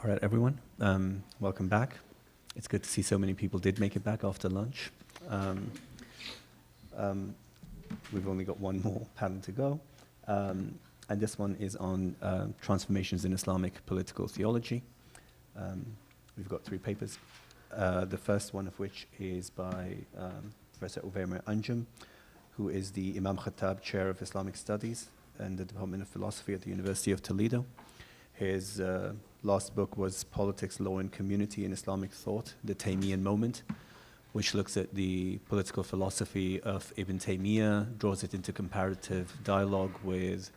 All right, everyone, welcome back. It's good to see so many people did make it back after lunch. We've only got one more panel to go, and this one is on transformations in Islamic political theology. We've got 3 papers, the first one of which is by Professor Uwaimer Anjem, who is the Imam Khattab Chair of Islamic Studies in the Department of Philosophy at the University of Toledo. His last book was Politics, Law and Community in Islamic Thought, the Taymiyyah Moment, which looks at the political philosophy of Ibn Taymiyyah, draws it into comparative dialogue with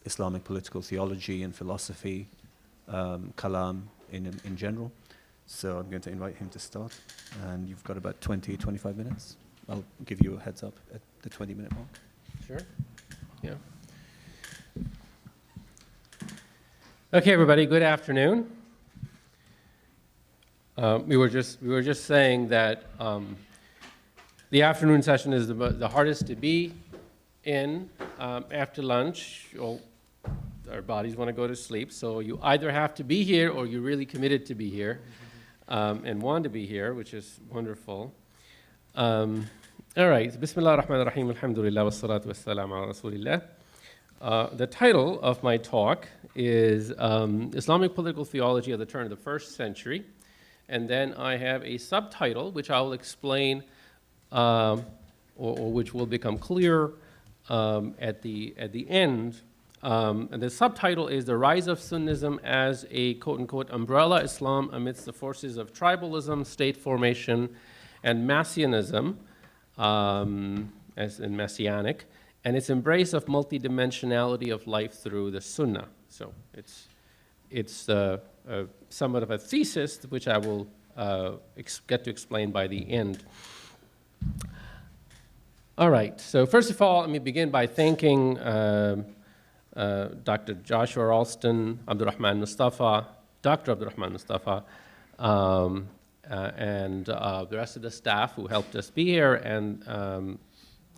Islamic political theology and philosophy, kalam in general. So I'm going to invite him to start, and you've got about 20, 25 minutes. I'll give you a heads up at the 20-minute mark. Sure. Yeah. Okay, everybody. Good afternoon. We were just saying that the afternoon session is the hardest to be in after lunch. Our bodies want to go to sleep, so you either have to be here or you're really committed to be here and want to be here, which is wonderful. All right. Bismillah ar-Rahman ar-Rahim. Alhamdulillah wa salatu wa salam ala Rasulillah. The title of my talk is Islamic Political Theology at the Turn of the First Century. And then I have a subtitle, which I will explain, or which will become clear at the end. And the subtitle is The Rise of Sunnism as a quote-unquote umbrella Islam amidst the forces of tribalism, state formation, and Messianism, as in Messianic, and its embrace of multidimensionality of life through the Sunnah. So it's somewhat of a thesis, which I will get to explain by the end. All right, so first of all, let me begin by thanking Dr. Joshua Ralston, Abdurrahman Mustafa, Dr. Abdurrahman Mustafa, and the rest of the staff who helped us be here, and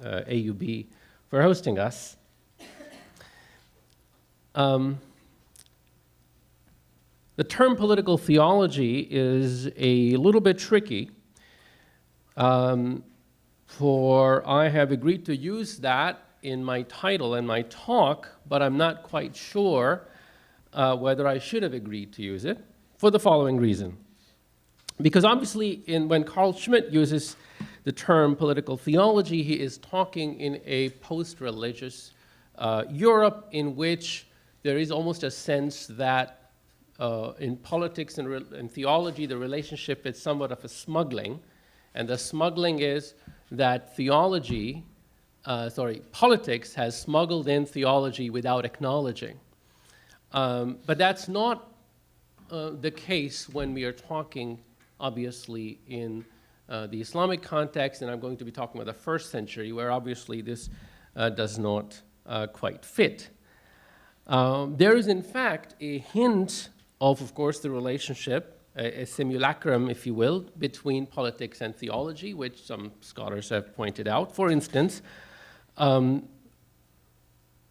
AUB for hosting us. The term political theology is a little bit tricky, for I have agreed to use that in my title and my talk, but I'm not quite sure whether I should have agreed to use it for the following reason. Because obviously, when Carl Schmitt uses the term political theology, he is talking in a post-religious Europe in which there is almost a sense that in politics and theology, the relationship is somewhat of a smuggling. And the smuggling is that politics has smuggled in theology without acknowledging. But that's not the case when we are talking, obviously, in the Islamic context, and I'm going to be talking about the first century, where obviously this does not quite fit. There is, in fact, a hint of course, the relationship, a simulacrum, if you will, between politics and theology, which some scholars have pointed out. For instance,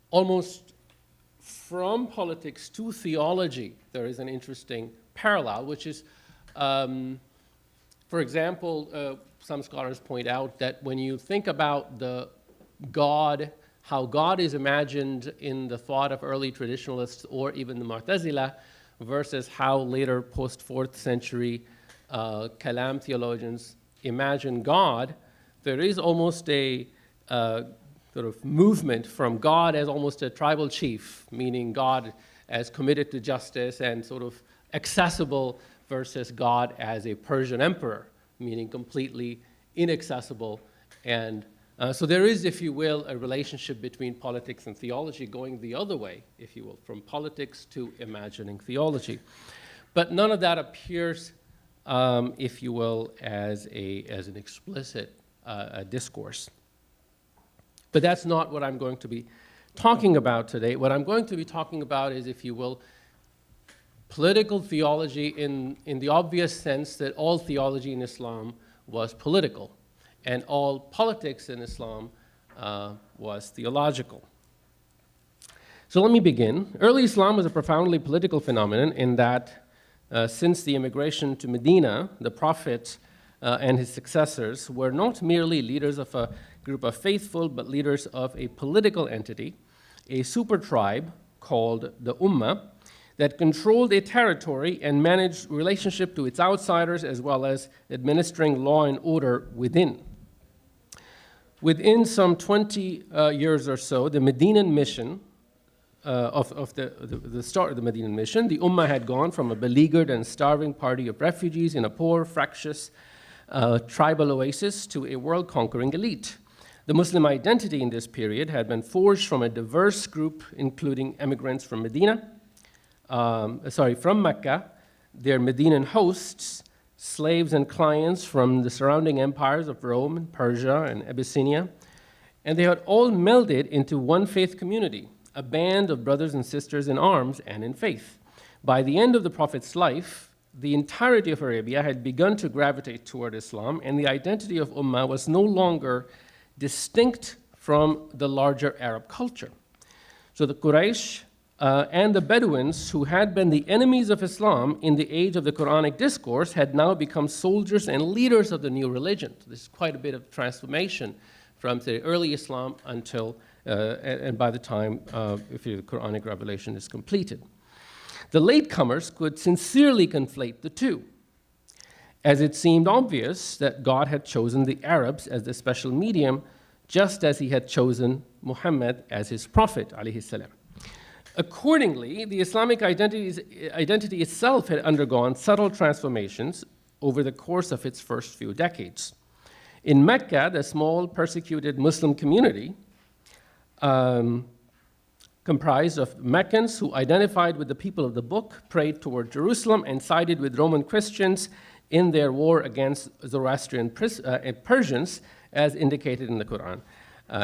almost from politics to theology, there is an interesting parallel, which is, for example, some scholars point out that when you think about how God is imagined in the thought of early traditionalists or even the Mu'tazila, versus how later post-4th century Kalam theologians imagine God, there is almost a sort of movement from God as almost a tribal chief, meaning God as committed to justice and sort of accessible, versus God as a Persian emperor, meaning completely inaccessible. And so there is, if you will, a relationship between politics and theology going the other way, if you will, from politics to imagining theology. But none of that appears, if you will, as an explicit discourse. But that's not what I'm going to be talking about today. What I'm going to be talking about is, if you will, political theology in the obvious sense that all theology in Islam was political, and all politics in Islam was theological. So let me begin. Early Islam was a profoundly political phenomenon in that since the immigration to Medina, the Prophet and his successors were not merely leaders of a group of faithful, but leaders of a political entity, a super tribe called the Ummah, that controlled a territory and managed relationship to its outsiders as well as administering law and order within. Within some 20 years or so, the Medinan mission, of the start of the Medinan mission, the Ummah had gone from a beleaguered and starving party of refugees in a poor, fractious tribal oasis to a world-conquering elite. The Muslim identity in this period had been forged from a diverse group, including immigrants from from Mecca, their Medinan hosts, slaves and clients from the surrounding empires of Rome, and Persia, and Abyssinia, and they had all melded into one faith community, a band of brothers and sisters in arms and in faith. By the end of the Prophet's life, the entirety of Arabia had begun to gravitate toward Islam, and the identity of Ummah was no longer distinct from the larger Arab culture. So the Quraysh and the Bedouins, who had been the enemies of Islam in the age of the Quranic discourse, had now become soldiers and leaders of the new religion. So this is quite a bit of transformation from the early Islam until, and by the time the Quranic revelation is completed. The latecomers could sincerely conflate the two, as it seemed obvious that God had chosen the Arabs as the special medium, just as he had chosen Muhammad as his prophet, alayhi salam. Accordingly, the Islamic identity itself had undergone subtle transformations over the course of its first few decades. In Mecca, the small persecuted Muslim community comprised of Meccans who identified with the people of the book, prayed toward Jerusalem, and sided with Roman Christians in their war against Zoroastrian Persians, as indicated in the Quran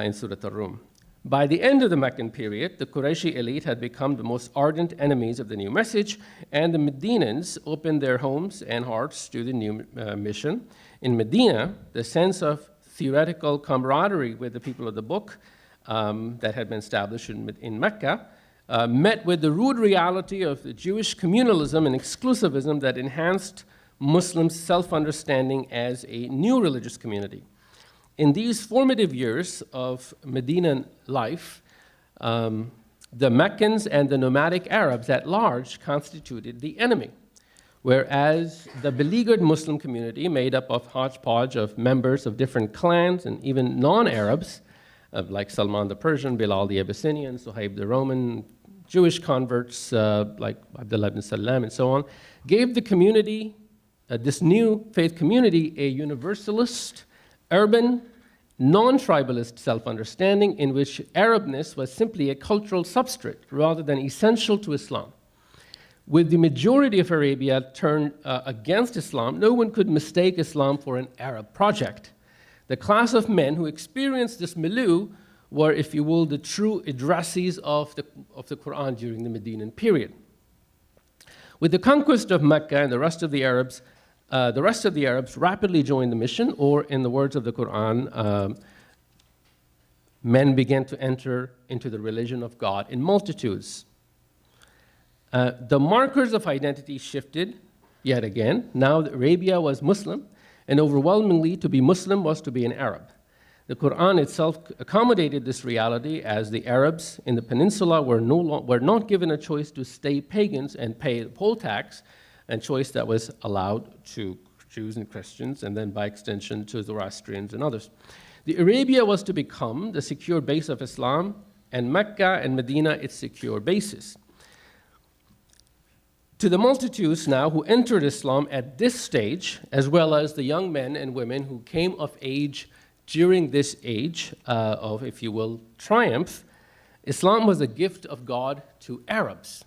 in Surah Ar-Rum. By the end of the Meccan period, the Qurayshi elite had become the most ardent enemies of the new message, and the Medinans opened their homes and hearts to the new mission. In Medina, the sense of theoretical camaraderie with the people of the book that had been established in Mecca met with the rude reality of the Jewish communalism and exclusivism that enhanced Muslims' self-understanding as a new religious community. In these formative years of Medinan life, the Meccans and the nomadic Arabs at large constituted the enemy, whereas the beleaguered Muslim community, made up of hodgepodge of members of different clans and even non-Arabs, like Salman the Persian, Bilal the Abyssinian, Suhaib the Roman, Jewish converts like Abdullah ibn Salam and so on, gave the community, this new faith community, a universalist, urban, non-tribalist self-understanding in which Arabness was simply a cultural substrate rather than essential to Islam. With the majority of Arabia turned against Islam, no one could mistake Islam for an Arab project. The class of men who experienced this milieu were, if you will, the true addressees of the Quran during the Medinan period. With the conquest of Mecca and the rest of the Arabs rapidly joined the mission, or in the words of the Quran, men began to enter into the religion of God in multitudes. The markers of identity shifted yet again. Now Arabia was Muslim, and overwhelmingly to be Muslim was to be an Arab. The Quran itself accommodated this reality, as the Arabs in the peninsula were not given a choice to stay pagans and pay the poll tax, a choice that was allowed to Jews and Christians, and then by extension to Zoroastrians and others. The Arabia was to become the secure base of Islam, and Mecca and Medina its secure bases. To the multitudes now who entered Islam at this stage, as well as the young men and women who came of age during this age of, if you will, triumph, Islam was a gift of God to Arabs.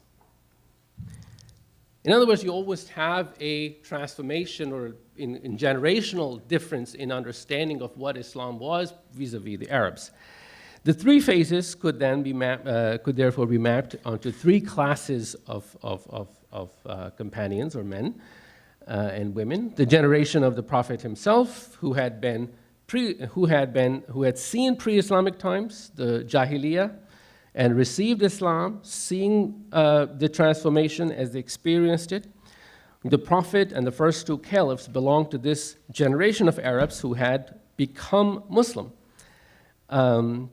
In other words, you always have a transformation or in generational difference in understanding of what Islam was vis-a-vis the Arabs. The three phases could therefore be mapped onto three classes of companions or men and women. The generation of the Prophet himself, who had seen pre-Islamic times, the Jahiliyyah, and received Islam, seeing the transformation as they experienced it. The Prophet and the first two caliphs belonged to this generation of Arabs who had become Muslim. The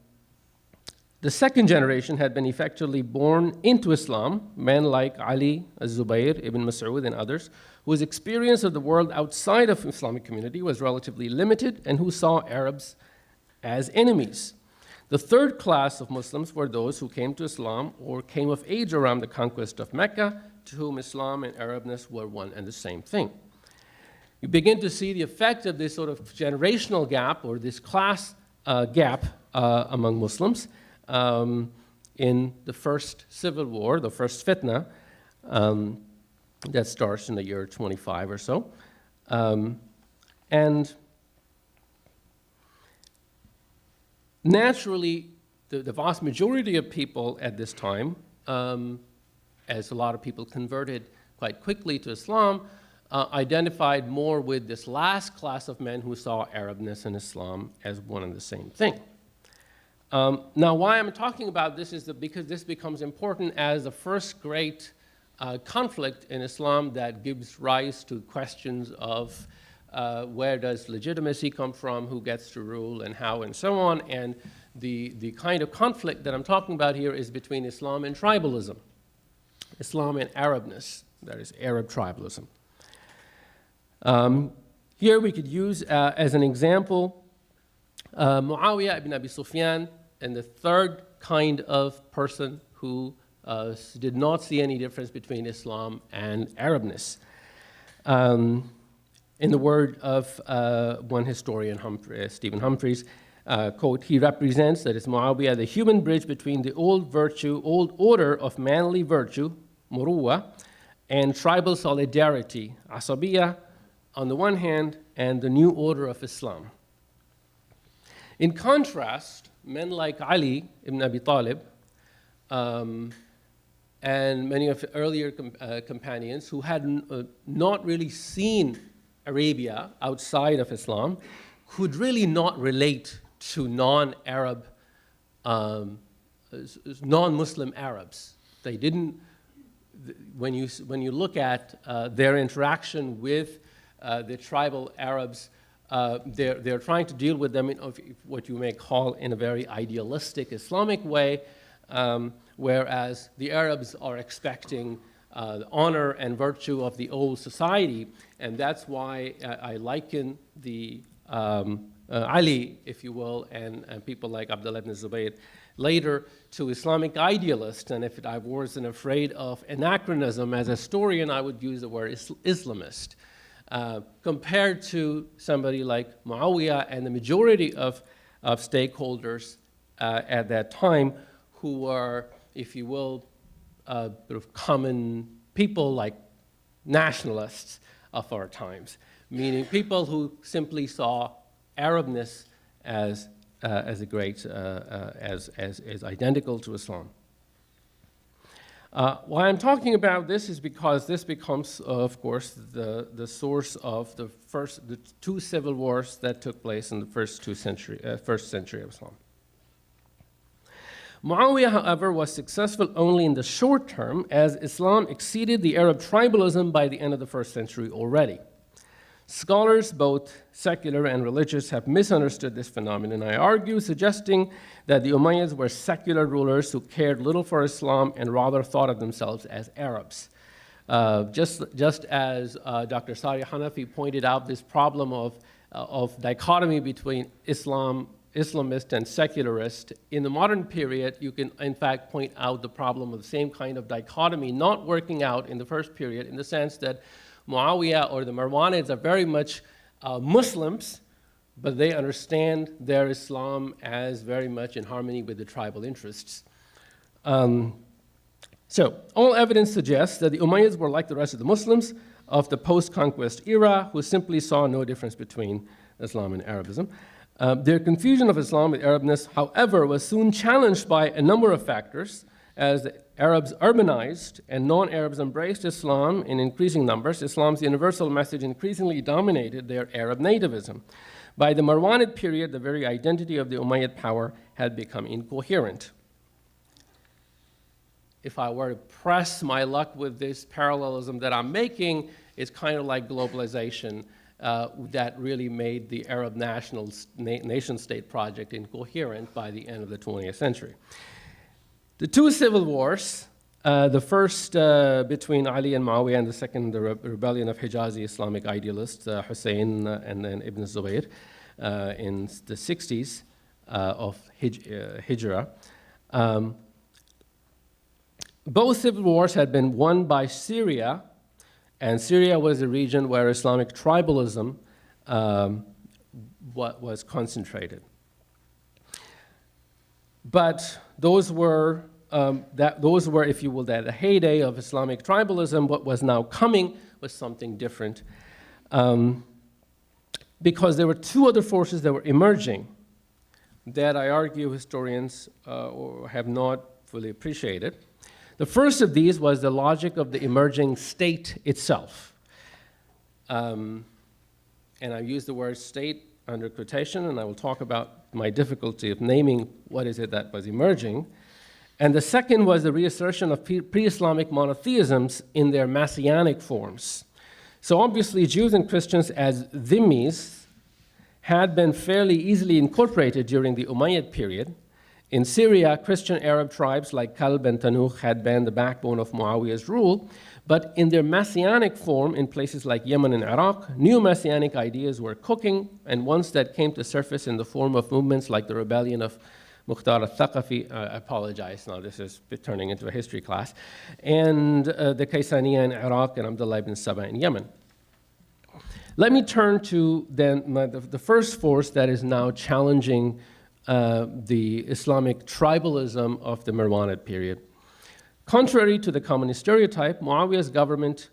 second generation had been effectively born into Islam, men like Ali, Zubayr, Ibn Mas'ud, and others, whose experience of the world outside of Islamic community was relatively limited and who saw Arabs as enemies. The third class of Muslims were those who came to Islam or came of age around the conquest of Mecca, to whom Islam and Arabness were one and the same thing. You begin to see the effect of this sort of generational gap or this class gap among Muslims in the first civil war, the first fitna, that starts in the year 25 or so. And naturally, the vast majority of people at this time, as a lot of people converted quite quickly to Islam, identified more with this last class of men who saw Arabness and Islam as one and the same thing. Now, why I'm talking about this is that because this becomes important as the first great conflict in Islam that gives rise to questions of where does legitimacy come from, who gets to rule, and how, and so on. And the kind of conflict that I'm talking about here is between Islam and tribalism, Islam and Arabness, that is Arab tribalism. Here we could use as an example Muawiyah ibn Abi Sufyan, and the third kind of person who did not see any difference between Islam and Arabness. In the word of one historian, Stephen Humphreys, quote, he represents, that is Muawiyah, the human bridge between the old order of manly virtue, muruwa, and tribal solidarity, asabiyah, on the one hand, and the new order of Islam. In contrast, men like Ali ibn Abi Talib and many of the earlier companions who had not really seen Arabia outside of Islam could really not relate to non-Arab, non-Muslim Arabs. They didn't, when you look at their interaction with the tribal Arabs, they're trying to deal with them in what you may call in a very idealistic Islamic way, whereas the Arabs are expecting the honor and virtue of the old society, and that's why I liken the Ali, if you will, and people like Abdullah ibn Zubayr later to Islamic idealists, and if I wasn't afraid of anachronism as a historian, I would use the word Islamist. Compared to somebody like Muawiyah and the majority of stakeholders at that time who were, if you will, sort of common people like nationalists of our times, meaning people who simply saw Arabness as a great, as identical to Islam. Why I'm talking about this is because this becomes, of course, the source of the two civil wars that took place in the first century of Islam. Muawiyah, however, was successful only in the short term, as Islam exceeded the Arab tribalism by the end of the first century already. Scholars, both secular and religious, have misunderstood this phenomenon, I argue, suggesting that the Umayyads were secular rulers who cared little for Islam and rather thought of themselves as Arabs. Just as Dr. Sari Hanafi pointed out this problem of dichotomy between Islamist and secularist, in the modern period, you can in fact point out the problem of the same kind of dichotomy not working out in the first period, in the sense that Muawiyah or the Marwanids are very much Muslims, but they understand their Islam as very much in harmony with the tribal interests. So, all evidence suggests that the Umayyads were like the rest of the Muslims of the post-conquest era, who simply saw no difference between Islam and Arabism. Their confusion of Islam with Arabness, however, was soon challenged by a number of factors. As the Arabs urbanized and non-Arabs embraced Islam in increasing numbers, Islam's universal message increasingly dominated their Arab nativism. By the Marwanid period, the very identity of the Umayyad power had become incoherent. if I were to press my luck with this parallelism that I'm making, it's kind of like globalization that really made the Arab nation-state project incoherent by the end of the 20th century. The two civil wars, the first between Ali and Muawiyah, and the second, the rebellion of Hijazi Islamic idealists, Hussein and then Ibn Zubayr, in the 60s of Hijra. Both civil wars had been won by Syria, and Syria was a region where Islamic tribalism was concentrated. But those were, if you will, the heyday of Islamic tribalism. What was now coming was something different, because there were two other forces that were emerging that I argue historians have not fully appreciated. The first of these was the logic of the emerging state itself. And I use the word state under quotation, and I will talk about my difficulty of naming what is it that was emerging. And the second was the reassertion of pre-Islamic monotheisms in their messianic forms. So obviously Jews and Christians as dhimmis had been fairly easily incorporated during the Umayyad period. In Syria, Christian Arab tribes like Kalb and Tanukh had been the backbone of Muawiyah's rule, but in their messianic form in places like Yemen and Iraq, new messianic ideas were cooking, and ones that came to surface in the form of movements like the rebellion of Mukhtar al-Thaqafi, I apologize, now this is turning into a history class, and the Kaysaniya in Iraq and Abdullah ibn Saba in Yemen. Let me turn to then the first force that is now challenging the Islamic tribalism of the Marwanid period. Contrary to the common stereotype, Muawiyah's government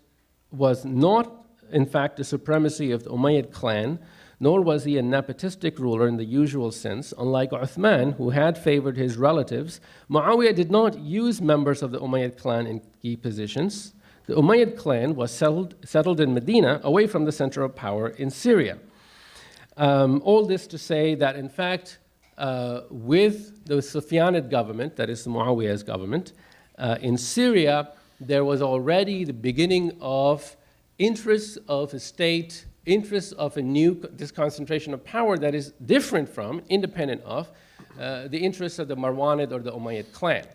was not, in fact, the supremacy of the Umayyad clan, nor was he a nepotistic ruler in the usual sense. Unlike Uthman, who had favored his relatives, Muawiyah did not use members of the Umayyad clan in key positions. The Umayyad clan was settled in Medina, away from the center of power in Syria. All this to say that, in fact, with the Sufyanid government, that is Muawiyah's government, in Syria, there was already the beginning of interests of a state, interests of this concentration of power that is different from, independent of, the interests of the Marwanid or the Umayyad clan.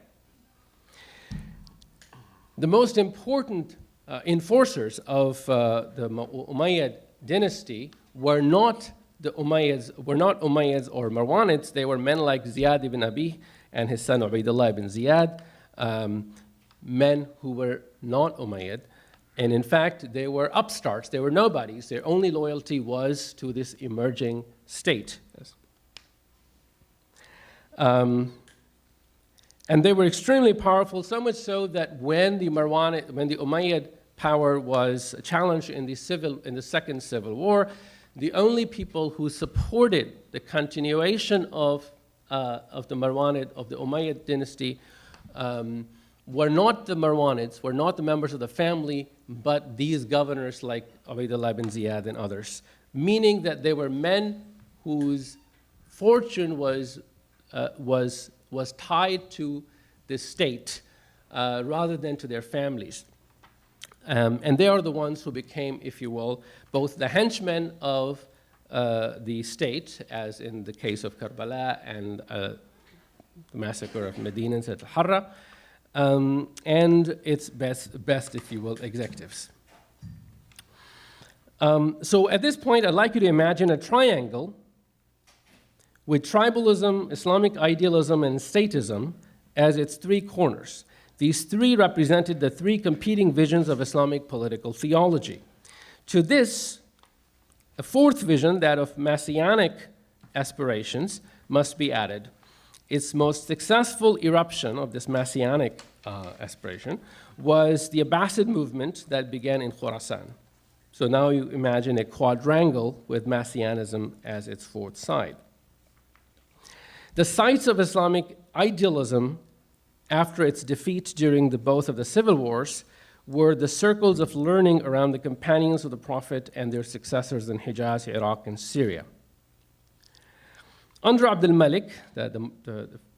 The most important enforcers of the Umayyad dynasty were not Umayyads or Marwanids. They were men like Ziyad ibn Abi and his son Ubaidullah ibn Ziyad, men who were not Umayyad. And in fact, they were upstarts. They were nobodies. Their only loyalty was to this emerging state. Yes. And they were extremely powerful, so much so that when the Umayyad power was challenged in the Second Civil War, the only people who supported the continuation of the Marwanid, of the Umayyad dynasty, were not the Marwanids, were not the members of the family, but these governors like Ubaidullah ibn Ziyad and others, meaning that they were men whose fortune was tied to the state rather than to their families. And they are the ones who became, if you will, both the henchmen of the state, as in the case of Karbala and the massacre of Medina and al-Harra, and its best, if you will, executives. So at this point, I'd like you to imagine a triangle with tribalism, Islamic idealism, and statism as its three corners. These three represented the three competing visions of Islamic political theology. To this, a fourth vision, that of messianic aspirations, must be added. Its most successful eruption of this messianic aspiration was the Abbasid movement that began in Khorasan. So now you imagine a quadrangle with messianism as its fourth side. The sites of Islamic idealism after its defeat during both of the civil wars were the circles of learning around the companions of the Prophet and their successors in Hijaz, Iraq, and Syria. Under Abd al-Malik, the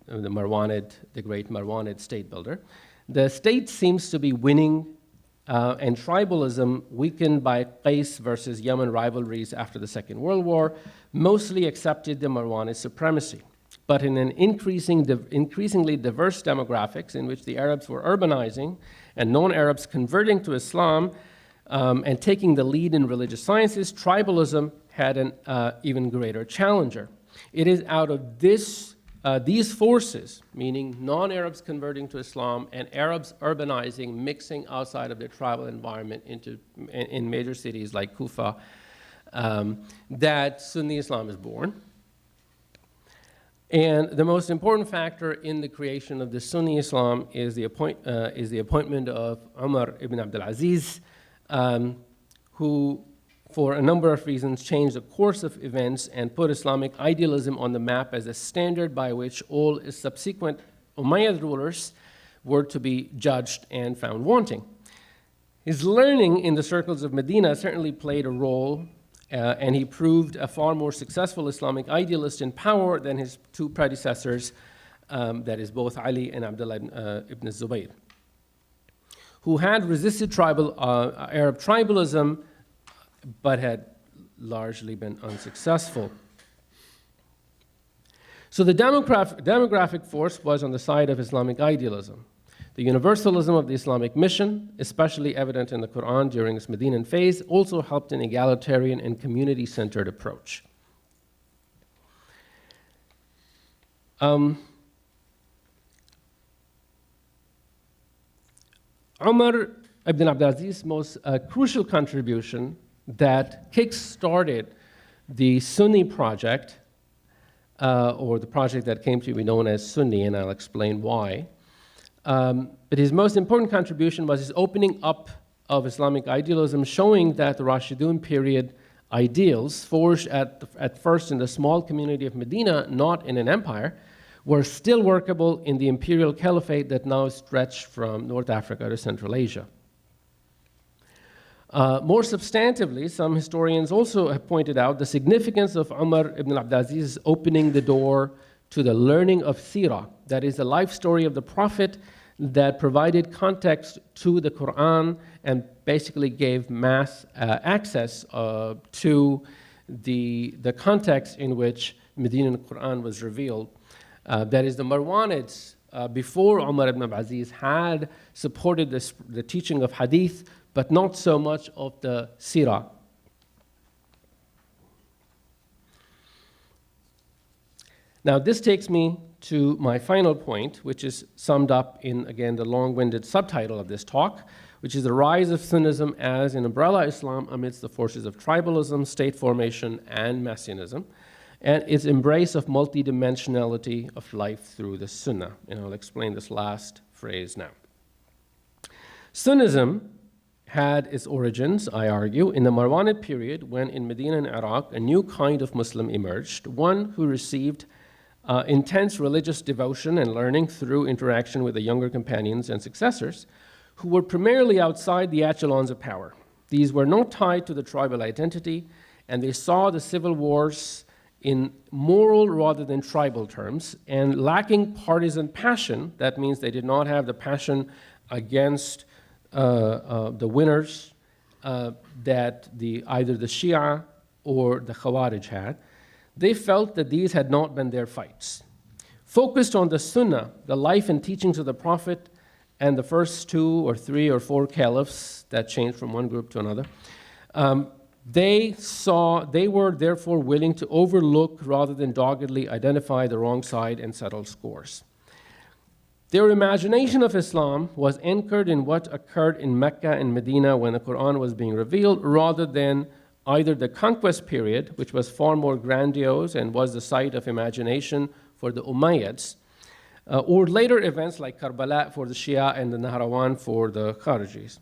Marwanid, the great Marwanid state builder, The state seems to be winning, and tribalism, weakened by Qais versus Yemen rivalries after the Second World War, mostly accepted the Marwanid supremacy. But in an increasingly diverse demographics in which the Arabs were urbanizing and non-Arabs converting to Islam and taking the lead in religious sciences, tribalism had an even greater challenger. It is out of these forces, meaning non-Arabs converting to Islam and Arabs urbanizing, mixing outside of their tribal environment in major cities like Kufa, that Sunni Islam is born. And the most important factor in the creation of the Sunni Islam is the appointment of Umar ibn Abdul Aziz, who, for a number of reasons, changed the course of events and put Islamic idealism on the map as a standard by which all subsequent Umayyad rulers were to be judged and found wanting. His learning in the circles of Medina certainly played a role, and he proved a far more successful Islamic idealist in power than his two predecessors, that is both Ali and Abdullah ibn Zubayr, who had resisted Arab tribalism but had largely been unsuccessful. So the demographic force was on the side of Islamic idealism. The universalism of the Islamic mission, especially evident in the Quran during its Medinan phase, also helped an egalitarian and community-centered approach. Umar ibn Abdulaziz's most crucial contribution that kick-started the Sunni project, or the project that came to be known as Sunni, and I'll explain why. But his most important contribution was his opening up of Islamic idealism, showing that the Rashidun period ideals, forged at first in the small community of Medina, not in an empire, were still workable in the imperial caliphate that now stretched from North Africa to Central Asia. More substantively, some historians also have pointed out the significance of Umar ibn Abdulaziz opening the door to the learning of Sirah, that is the life story of the Prophet that provided context to the Quran and basically gave mass access to the context in which Medinan Quran was revealed. That is, the Marwanids, before Umar ibn Abdulaziz, had supported the teaching of Hadith, but not so much of the Sirah. Now, this takes me to my final point, which is summed up in, again, the long-winded subtitle of this talk, which is the rise of Sunnism as an umbrella Islam amidst the forces of tribalism, state formation, and messianism, and its embrace of multidimensionality of life through the Sunnah. And I'll explain this last phrase now. Sunnism had its origins, I argue, in the Marwanid period when in Medina and Iraq a new kind of Muslim emerged, one who received intense religious devotion and learning through interaction with the younger companions and successors, who were primarily outside the echelons of power. These were not tied to the tribal identity, and they saw the civil wars in moral rather than tribal terms, and lacking partisan passion. That means they did not have the passion against the winners that either the Shia or the Khawarij had. They felt that these had not been their fights. Focused on the Sunnah, the life and teachings of the Prophet, and the first 2 or 3 or 4 caliphs that changed from one group to another, they were therefore willing to overlook rather than doggedly identify the wrong side and settle scores. Their imagination of Islam was anchored in what occurred in Mecca and Medina when the Quran was being revealed, rather than either the conquest period, which was far more grandiose and was the site of imagination for the Umayyads, or later events like Karbala for the Shia and the Nahrawan for the Kharijis.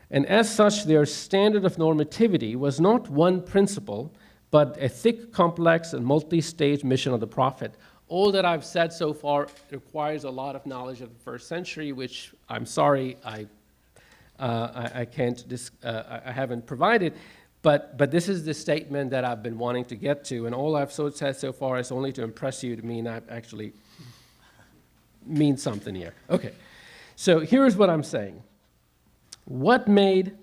And as such, their standard of normativity was not one principle, but a thick, complex, and multi-stage mission of the Prophet. All that I've said so far requires a lot of knowledge of the first century, which I'm sorry I haven't provided. But this is the statement that I've been wanting to get to, and all I've said so far is only to impress you to mean I actually mean something here. Okay. So here's what I'm saying. What made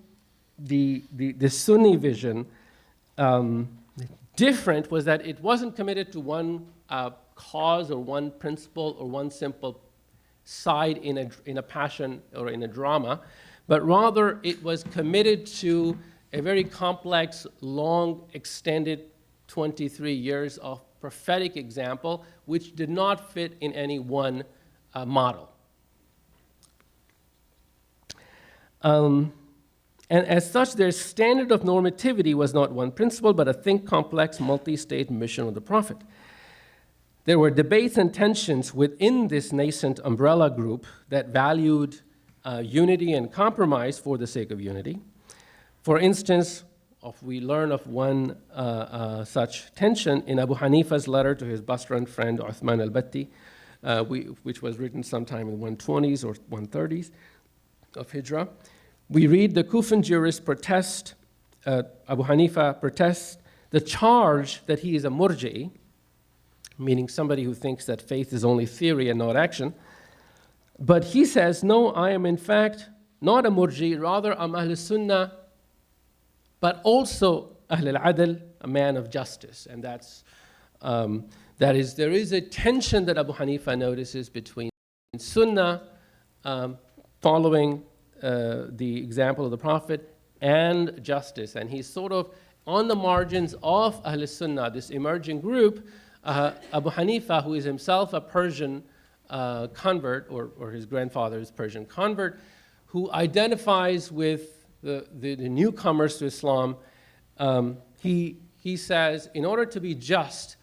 the Sunni vision different was that it wasn't committed to one cause or one principle or one simple side in a passion or in a drama, but rather it was committed to a very complex, long, extended 23 years of prophetic example, which did not fit in any one model. And as such, their standard of normativity was not one principle, but a think complex, multi-state mission of the Prophet. There were debates and tensions within this nascent umbrella group that valued unity and compromise for the sake of unity. For instance, we learn of one such tension in Abu Hanifa's letter to his Basran friend Uthman al-Batti, which was written sometime in the 120s or 130s of Hijrah. We read the Kufan jurist protest, Abu Hanifa protests the charge that he is a murji'i, meaning somebody who thinks that faith is only theory and not action. But he says, no, I am in fact not a murji, rather I'm Ahl Sunnah, but also Ahl al-Adl, a man of justice. And there is a tension that Abu Hanifa notices between Sunnah, following the example of the Prophet, and justice. And he's sort of on the margins of Ahl Sunnah, this emerging group. Abu Hanifa, who is himself a Persian convert, or his grandfather is Persian convert, who identifies with the newcomers to Islam, he says, in order to be just,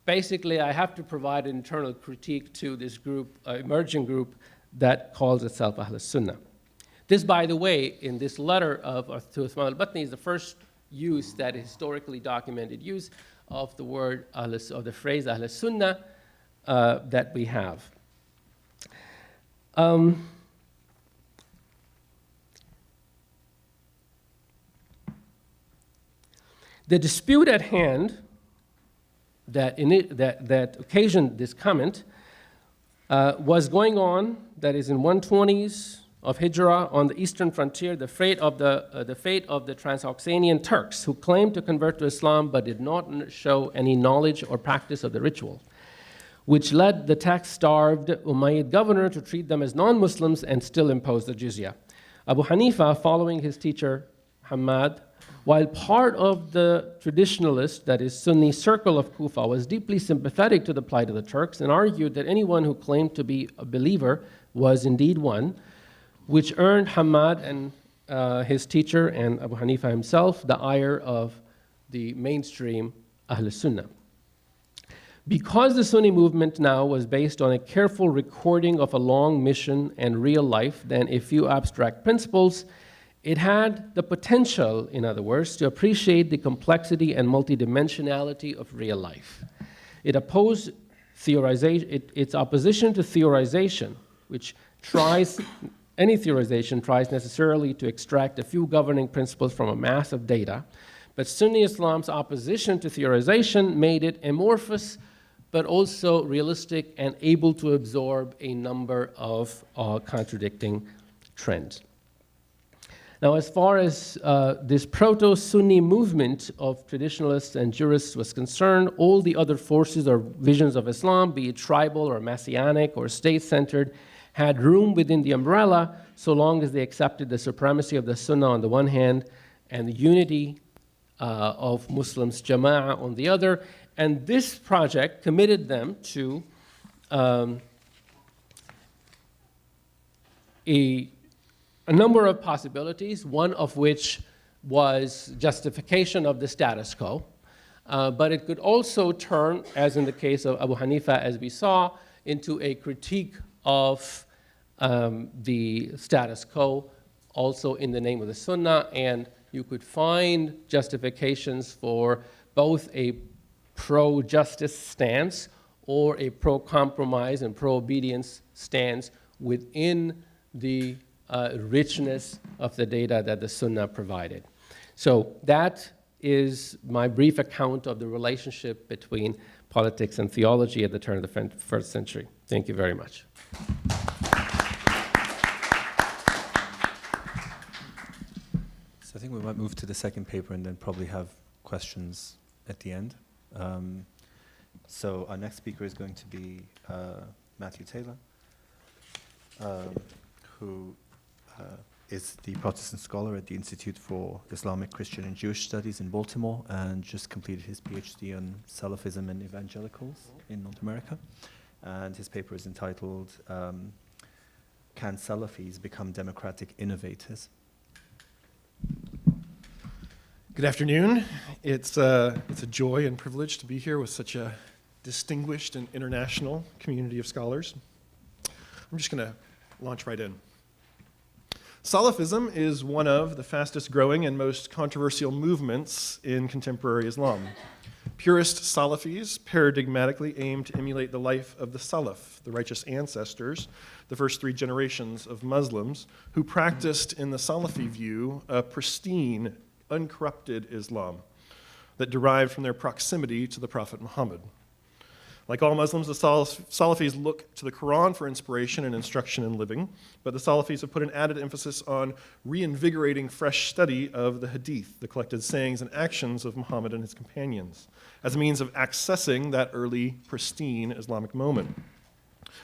basically I have to provide an internal critique to this group, emerging group that calls itself Ahl Sunnah. This, by the way, in this letter to Uthman al-Batni is the first use, that historically documented use of the word, of the phrase Ahl Sunnah that we have. The dispute at hand that occasioned this comment was going on, that is in 120s of Hijrah on the eastern frontier, the fate of the Transoxanian Turks who claimed to convert to Islam but did not show any knowledge or practice of the ritual, which led the tax-starved Umayyad governor to treat them as non-Muslims and still impose the jizya. Abu Hanifa, following his teacher Hamad, while part of the traditionalist, that is Sunni circle of Kufa, was deeply sympathetic to the plight of the Turks and argued that anyone who claimed to be a believer was indeed one, which earned Hamad and his teacher and Abu Hanifa himself the ire of the mainstream Ahl Sunnah. Because the Sunni movement now was based on a careful recording of a long mission and real life than a few abstract principles, it had the potential, in other words, to appreciate the complexity and multidimensionality of real life. It opposed its opposition to theorization, which any theorization tries necessarily to extract a few governing principles from a mass of data, but Sunni Islam's opposition to theorization made it amorphous, but also realistic and able to absorb a number of contradicting trends. Now, as far as this proto-Sunni movement of traditionalists and jurists was concerned, all the other forces or visions of Islam, be it tribal or messianic or state-centered, had room within the umbrella so long as they accepted the supremacy of the Sunnah on the one hand and the unity of Muslims, Jama'ah, on the other. And this project committed them to a number of possibilities, one of which was justification of the status quo. But it could also turn, as in the case of Abu Hanifa, as we saw, into a critique of the status quo, also in the name of the Sunnah. And you could find justifications for both a pro-justice stance or a pro-compromise and pro-obedience stance within the richness of the data that the Sunnah provided. So that is my brief account of the relationship between politics and theology at the turn of the first century. Thank you very much. So I think we might move to the second paper and then probably have questions at the end. So our next speaker is going to be Matthew Taylor, who is the Protestant scholar at the Institute for Islamic, Christian, and Jewish Studies in Baltimore, and just completed his PhD on Salafism and evangelicals in North America. And his paper is entitled, Can Salafis Become Democratic Innovators? Good afternoon. It's a joy and privilege to be here with such a distinguished and international community of scholars. I'm just going to launch right in. Salafism is one of the fastest growing and most controversial movements in contemporary Islam. Purist Salafis paradigmatically aim to emulate the life of the Salaf, the righteous ancestors, the first 3 generations of Muslims, who practiced in the Salafi view a pristine, uncorrupted Islam that derived from their proximity to the Prophet Muhammad. Like all Muslims, the Salafis look to the Quran for inspiration and instruction in living, but the Salafis have put an added emphasis on reinvigorating fresh study of the Hadith, the collected sayings and actions of Muhammad and his companions, as a means of accessing that early, pristine Islamic moment.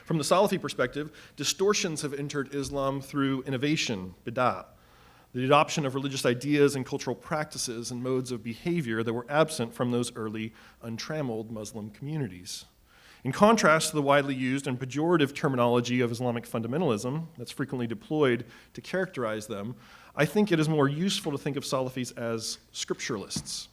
From the Salafi perspective, distortions have entered Islam through innovation, bid'ah, the adoption of religious ideas and cultural practices and modes of behavior that were absent from those early, untrammeled Muslim communities. In contrast to the widely used and pejorative terminology of Islamic fundamentalism that's frequently deployed to characterize them, I think it is more useful to think of Salafis as scripturalists,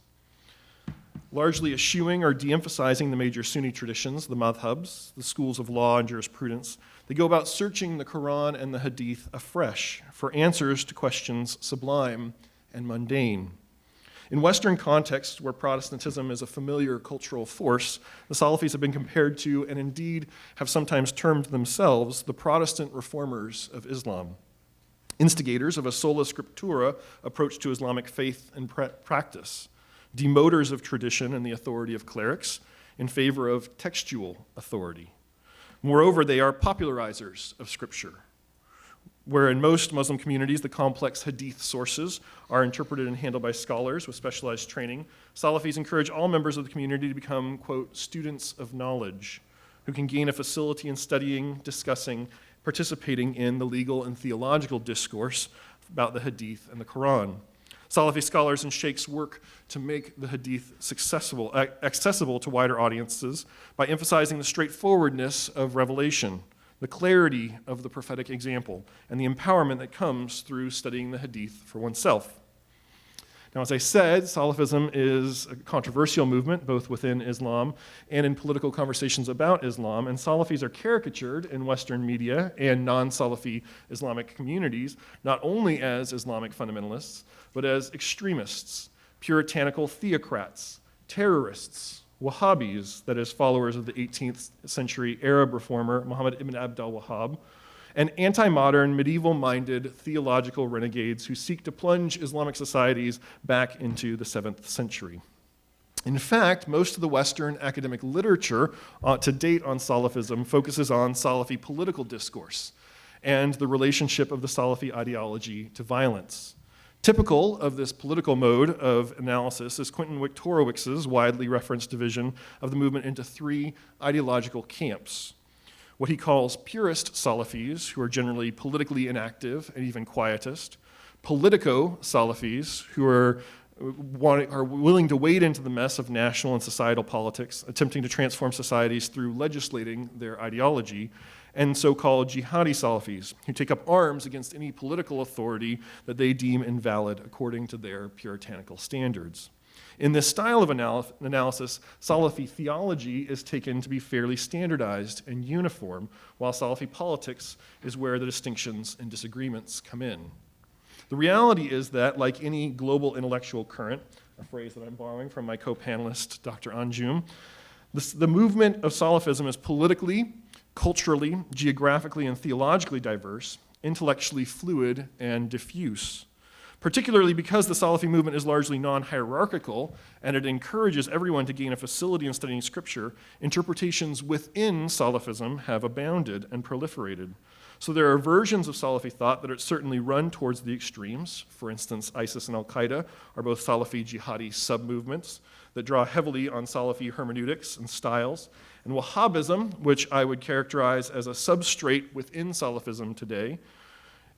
largely eschewing or de-emphasizing the major Sunni traditions, the madhabs, the schools of law and jurisprudence. They go about searching the Quran and the Hadith afresh for answers to questions sublime and mundane. In Western contexts, where Protestantism is a familiar cultural force, the Salafis have been compared to, and indeed have sometimes termed themselves, the Protestant reformers of Islam, instigators of a sola scriptura approach to Islamic faith and practice, demoters of tradition and the authority of clerics in favor of textual authority. Moreover, they are popularizers of Scripture, where in most Muslim communities the complex Hadith sources are interpreted and handled by scholars with specialized training. Salafis encourage all members of the community to become, quote, students of knowledge, who can gain a facility in studying, discussing, participating in the legal and theological discourse about the Hadith and the Quran. Salafi scholars and sheikhs work to make the Hadith accessible to wider audiences by emphasizing the straightforwardness of revelation, the clarity of the prophetic example, and the empowerment that comes through studying the Hadith for oneself. Now, as I said, Salafism is a controversial movement, both within Islam and in political conversations about Islam, and Salafis are caricatured in Western media and non-Salafi Islamic communities, not only as Islamic fundamentalists, but as extremists, puritanical theocrats, terrorists, Wahhabis, that is, followers of the 18th century Arab reformer Muhammad ibn Abd al-Wahhab, and anti-modern, medieval-minded theological renegades who seek to plunge Islamic societies back into the 7th century. In fact, most of the Western academic literature to date on Salafism focuses on Salafi political discourse and the relationship of the Salafi ideology to violence. Typical of this political mode of analysis is Quentin Wittorowicz's widely referenced division of the movement into 3 ideological camps. What he calls purist Salafis, who are generally politically inactive and even quietist, politico-Salafis, who are willing to wade into the mess of national and societal politics, attempting to transform societies through legislating their ideology, and so-called jihadi Salafis, who take up arms against any political authority that they deem invalid according to their puritanical standards. In this style of analysis, Salafi theology is taken to be fairly standardized and uniform, while Salafi politics is where the distinctions and disagreements come in. The reality is that, like any global intellectual current, a phrase that I'm borrowing from my co-panelist, Dr. Anjum, the movement of Salafism is politically, culturally, geographically, and theologically diverse, intellectually fluid, and diffuse. Particularly because the Salafi movement is largely non-hierarchical and it encourages everyone to gain a facility in studying Scripture, interpretations within Salafism have abounded and proliferated. So there are versions of Salafi thought that are certainly run towards the extremes. For instance, ISIS and Al-Qaeda are both Salafi jihadi sub-movements that draw heavily on Salafi hermeneutics and styles. And Wahhabism, which I would characterize as a substrate within Salafism today,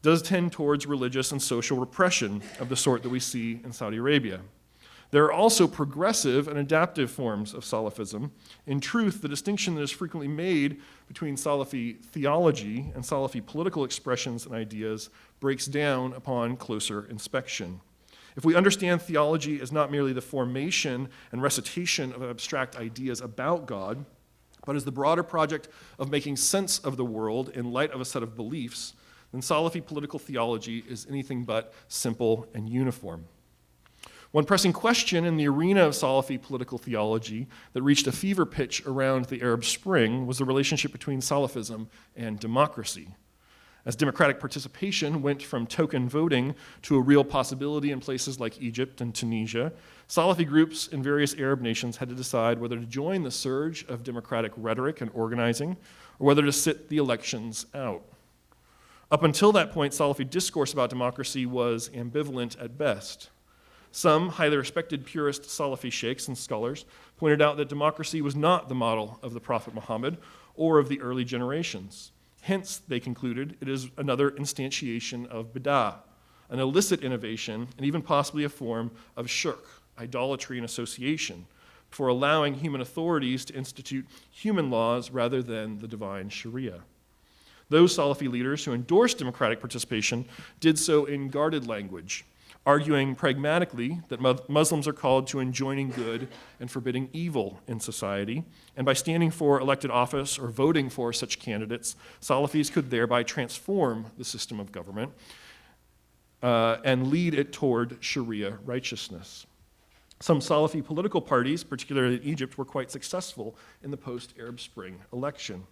does tend towards religious and social repression of the sort that we see in Saudi Arabia. There are also progressive and adaptive forms of Salafism. In truth, the distinction that is frequently made between Salafi theology and Salafi political expressions and ideas breaks down upon closer inspection. If we understand theology as not merely the formation and recitation of abstract ideas about God, but as the broader project of making sense of the world in light of a set of beliefs, then Salafi political theology is anything but simple and uniform. One pressing question in the arena of Salafi political theology that reached a fever pitch around the Arab Spring was the relationship between Salafism and democracy. As democratic participation went from token voting to a real possibility in places like Egypt and Tunisia, Salafi groups in various Arab nations had to decide whether to join the surge of democratic rhetoric and organizing or whether to sit the elections out. Up until that point, Salafi discourse about democracy was ambivalent at best. Some highly respected purist Salafi sheikhs and scholars pointed out that democracy was not the model of the Prophet Muhammad or of the early generations. Hence, they concluded, it is another instantiation of bid'ah, an illicit innovation, and even possibly a form of shirk, idolatry and association, for allowing human authorities to institute human laws rather than the divine Sharia. Those Salafi leaders who endorsed democratic participation did so in guarded language, arguing pragmatically that Muslims are called to enjoining good and forbidding evil in society, and by standing for elected office or voting for such candidates, Salafis could thereby transform the system of government and lead it toward Sharia righteousness. Some Salafi political parties, particularly in Egypt, were quite successful in the post-Arab Spring election.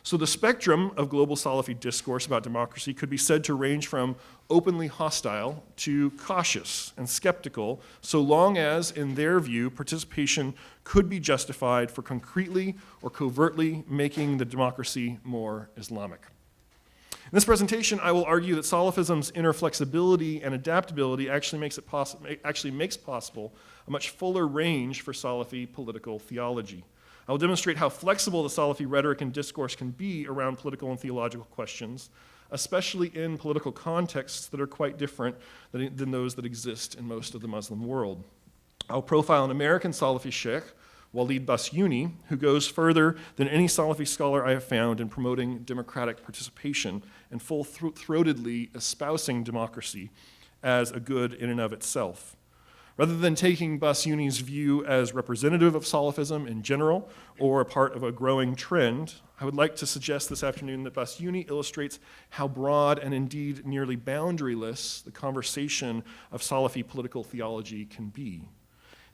So the spectrum of global Salafi discourse about democracy could be said to range from openly hostile to cautious and skeptical, so long as, in their view, participation could be justified for concretely or covertly making the democracy more Islamic. In this presentation, I will argue that Salafism's inner flexibility and adaptability actually makes possible a much fuller range for Salafi political theology. I will demonstrate how flexible the Salafi rhetoric and discourse can be around political and theological questions, especially in political contexts that are quite different than those that exist in most of the Muslim world. I'll profile an American Salafi sheikh, Walid Basyouni, who goes further than any Salafi scholar I have found in promoting democratic participation and full-throatedly espousing democracy as a good in and of itself. Rather than taking Basyouni's view as representative of Salafism in general or a part of a growing trend, I would like to suggest this afternoon that Basyouni illustrates how broad and indeed nearly boundaryless the conversation of Salafi political theology can be.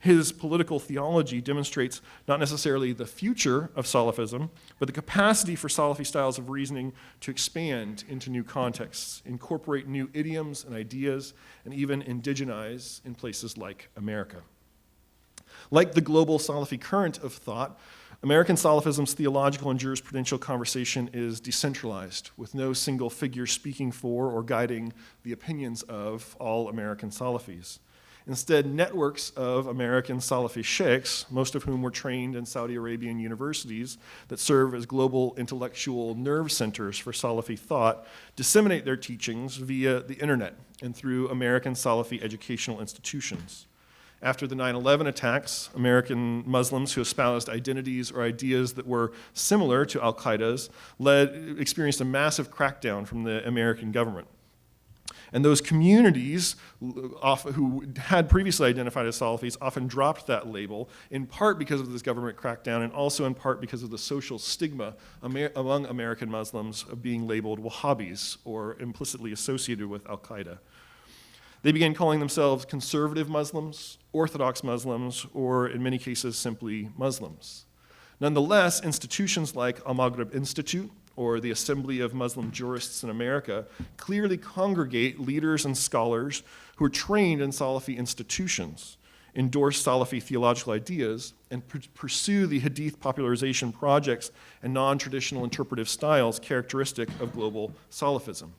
His political theology demonstrates not necessarily the future of Salafism, but the capacity for Salafi styles of reasoning to expand into new contexts, incorporate new idioms and ideas, and even indigenize in places like America. Like the global Salafi current of thought, American Salafism's theological and jurisprudential conversation is decentralized, with no single figure speaking for or guiding the opinions of all American Salafis. Instead, networks of American Salafi sheikhs, most of whom were trained in Saudi Arabian universities that serve as global intellectual nerve centers for Salafi thought, disseminate their teachings via the internet and through American Salafi educational institutions. After the 9/11 attacks, American Muslims who espoused identities or ideas that were similar to Al-Qaeda's experienced a massive crackdown from the American government. And those communities who had previously identified as Salafis often dropped that label, in part because of this government crackdown and also in part because of the social stigma among American Muslims of being labeled Wahhabis or implicitly associated with Al-Qaeda. They began calling themselves conservative Muslims, Orthodox Muslims, or in many cases simply Muslims. Nonetheless, institutions like Al-Maghrib Institute or the Assembly of Muslim Jurists in America clearly congregate leaders and scholars who are trained in Salafi institutions. endorse Salafi theological ideas, and pursue the Hadith popularization projects and non-traditional interpretive styles characteristic of global Salafism.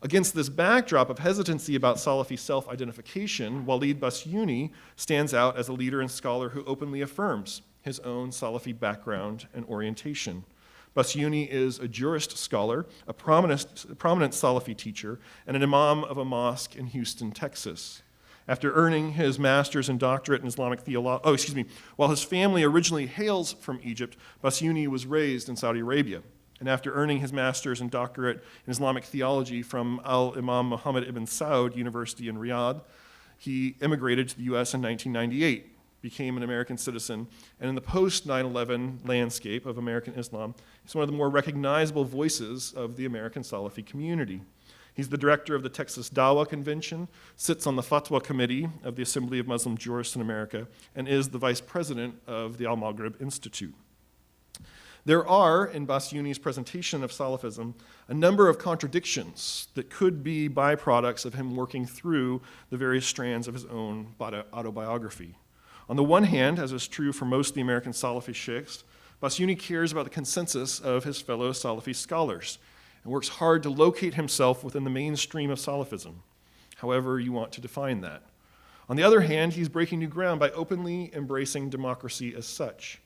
Against this backdrop of hesitancy about Salafi self-identification, Walid Basyouni stands out as a leader and scholar who openly affirms his own Salafi background and orientation. Basyouni is a jurist scholar, a prominent Salafi teacher, and an imam of a mosque in Houston, Texas. After earning his master's and doctorate in Islamic theology, while his family originally hails from Egypt, Basyouni was raised in Saudi Arabia. And after earning his master's and doctorate in Islamic theology from Al-Imam Muhammad ibn Saud University in Riyadh, he immigrated to the US in 1998, became an American citizen, and in the post-9/11 landscape of American Islam, he's one of the more recognizable voices of the American Salafi community. He's the director of the Texas Dawah Convention, sits on the Fatwa Committee of the Assembly of Muslim Jurists in America, and is the vice president of the Al-Maghrib Institute. There are, in Basyouni's presentation of Salafism, a number of contradictions that could be byproducts of him working through the various strands of his own autobiography. On the one hand, as is true for most of the American Salafi sheikhs, Basyouni cares about the consensus of his fellow Salafi scholars and works hard to locate himself within the mainstream of Salafism, however you want to define that. On the other hand, he's breaking new ground by openly embracing democracy as such.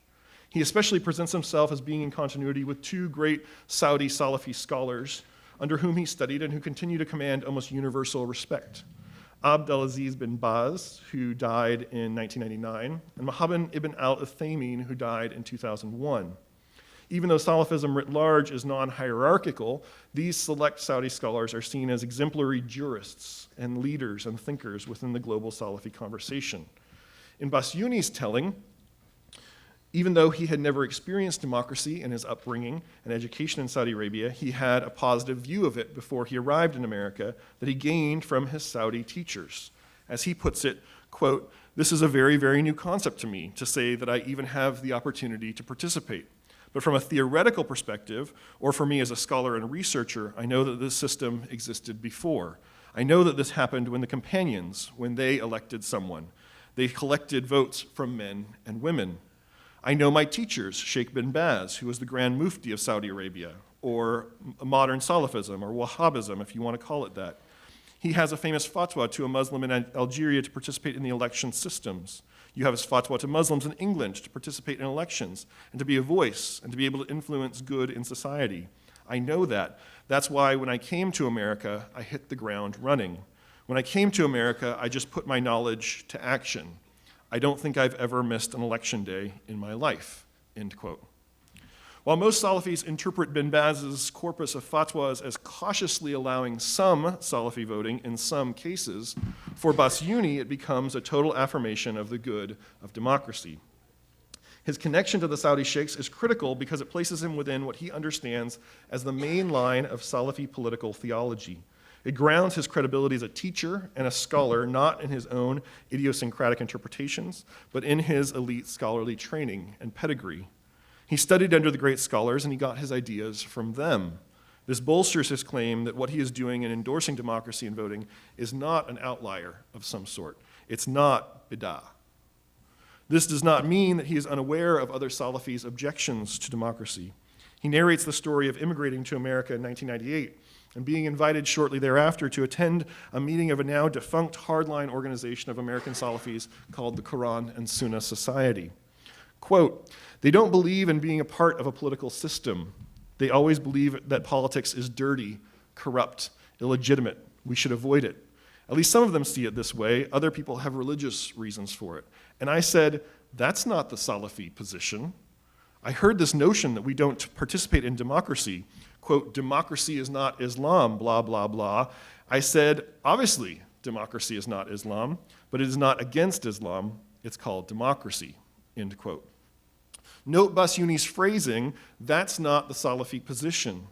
He especially presents himself as being in continuity with two great Saudi Salafi scholars under whom he studied and who continue to command almost universal respect. Abdelaziz bin Baz, who died in 1999, and Mohammed ibn al-Uthaymin, who died in 2001. Even though Salafism writ large is non-hierarchical, these select Saudi scholars are seen as exemplary jurists and leaders and thinkers within the global Salafi conversation. In Basyouni's telling, even though he had never experienced democracy in his upbringing and education in Saudi Arabia, he had a positive view of it before he arrived in America that he gained from his Saudi teachers. As he puts it, quote, "This is a very, very new concept to me, to say that I even have the opportunity to participate. But from a theoretical perspective, or for me as a scholar and researcher, I know that this system existed before. I know that this happened when the companions, when they elected someone. They collected votes from men and women. I know my teachers, Sheikh bin Baz, who was the Grand Mufti of Saudi Arabia, or modern Salafism, or Wahhabism, if you want to call it that. He has a famous fatwa to a Muslim in Algeria to participate in the election systems. You have his fatwa to Muslims in England to participate in elections and to be a voice and to be able to influence good in society. I know that. That's why when I came to America, I hit the ground running. When I came to America, I just put my knowledge to action. I don't think I've ever missed an election day in my life," end quote. While most Salafis interpret bin Baz's corpus of fatwas as cautiously allowing some Salafi voting in some cases, for Basyouni it becomes a total affirmation of the good of democracy. His connection to the Saudi sheikhs is critical because it places him within what he understands as the main line of Salafi political theology. It grounds his credibility as a teacher and a scholar not in his own idiosyncratic interpretations, but in his elite scholarly training and pedigree. He studied under the great scholars and he got his ideas from them. This bolsters his claim that what he is doing in endorsing democracy and voting is not an outlier of some sort. It's not bid'ah. This does not mean that he is unaware of other Salafis' objections to democracy. He narrates the story of immigrating to America in 1998 and being invited shortly thereafter to attend a meeting of a now defunct hardline organization of American Salafis called the Quran and Sunnah Society. Quote, "They don't believe in being a part of a political system. They always believe that politics is dirty, corrupt, illegitimate. We should avoid it. At least some of them see it this way. Other people have religious reasons for it." And I said, "That's not the Salafi position. I heard this notion that we don't participate in democracy. Quote, democracy is not Islam, blah, blah, blah." I said, "Obviously, democracy is not Islam, but it is not against Islam. It's called democracy," end quote. Note Basyouni's phrasing, that's not the Salafi position.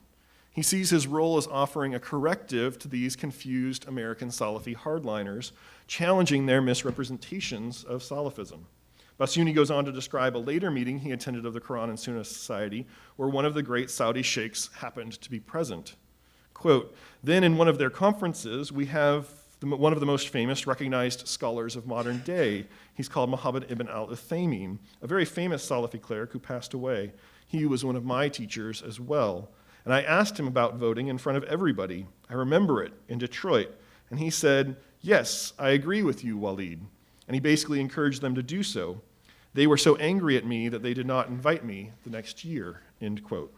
He sees his role as offering a corrective to these confused American Salafi hardliners, challenging their misrepresentations of Salafism. Basyouni goes on to describe a later meeting he attended of the Quran and Sunnah Society, where one of the great Saudi sheikhs happened to be present. Quote, "Then in one of their conferences, we have one of the most famous recognized scholars of modern day. He's called Muhammad ibn al-Uthaymin, a very famous Salafi cleric who passed away. He was one of my teachers as well. And I asked him about voting in front of everybody. I remember it, in Detroit. And he said, "Yes, I agree with you, Walid." And he basically encouraged them to do so. They were so angry at me that they did not invite me the next year, end quote.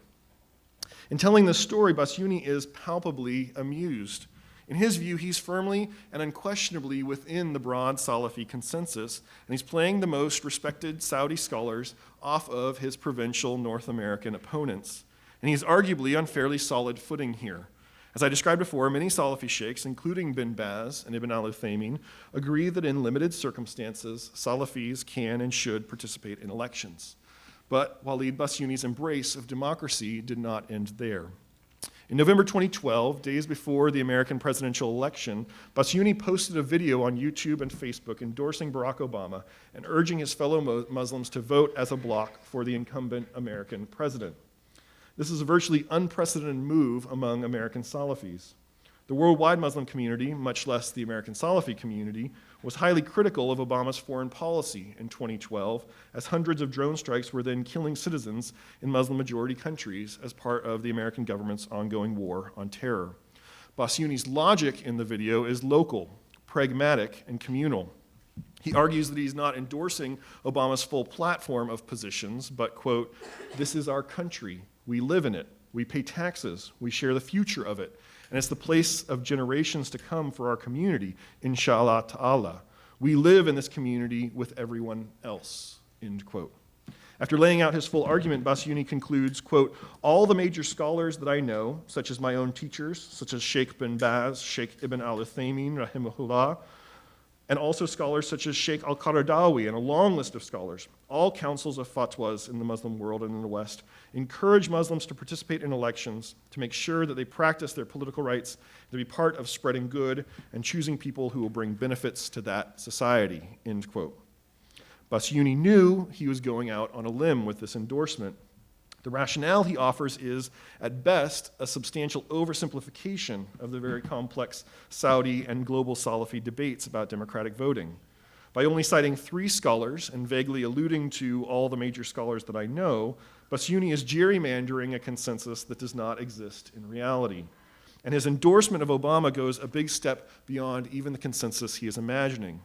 In telling this story, Bassiouni is palpably amused. In his view, he's firmly and unquestionably within the broad Salafi consensus, and he's playing the most respected Saudi scholars off of his provincial North American opponents. And he's arguably on fairly solid footing here. As I described before, many Salafi sheikhs, including bin Baz and Ibn al-Uthaymin, agree that in limited circumstances, Salafis can and should participate in elections. But Walid Bassiouni's embrace of democracy did not end there. In November 2012, days before the American presidential election, Bassiouni posted a video on YouTube and Facebook endorsing Barack Obama and urging his fellow Muslims to vote as a bloc for the incumbent American president. This is a virtually unprecedented move among American Salafis. The worldwide Muslim community, much less the American Salafi community, was highly critical of Obama's foreign policy in 2012, as hundreds of drone strikes were then killing citizens in Muslim-majority countries as part of the American government's ongoing war on terror. Bassiouni's logic in the video is local, pragmatic, and communal. He argues that he's not endorsing Obama's full platform of positions, but, quote, "This is our country. We live in it. We pay taxes. We share the future of it. And it's the place of generations to come for our community, inshallah ta'ala. We live in this community with everyone else," end quote. After laying out his full argument, Bassiouni concludes, quote, "All the major scholars that I know, such as my own teachers, such as Sheikh bin Baz, Sheikh Ibn al-Uthaymin, rahimahullah, and also scholars such as Sheikh al-Qaradawi and a long list of scholars, all councils of fatwas in the Muslim world and in the West, encourage Muslims to participate in elections to make sure that they practice their political rights, to be part of spreading good and choosing people who will bring benefits to that society," end quote. Bassiouni knew he was going out on a limb with this endorsement. The rationale he offers is, at best, a substantial oversimplification of the very complex Saudi and global Salafi debates about democratic voting. By only citing 3 scholars and vaguely alluding to all the major scholars that I know, Bassiouni is gerrymandering a consensus that does not exist in reality. And his endorsement of Obama goes a big step beyond even the consensus he is imagining.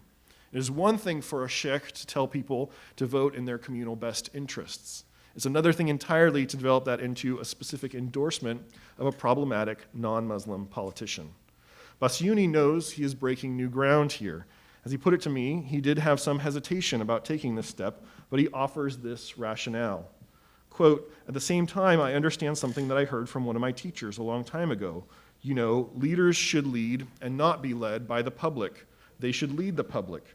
It is one thing for a sheikh to tell people to vote in their communal best interests. It's another thing entirely to develop that into a specific endorsement of a problematic non-Muslim politician. Bassiouni knows he is breaking new ground here. As he put it to me, he did have some hesitation about taking this step, but he offers this rationale. Quote, "At the same time, I understand something that I heard from one of my teachers a long time ago. You know, leaders should lead and not be led by the public. They should lead the public.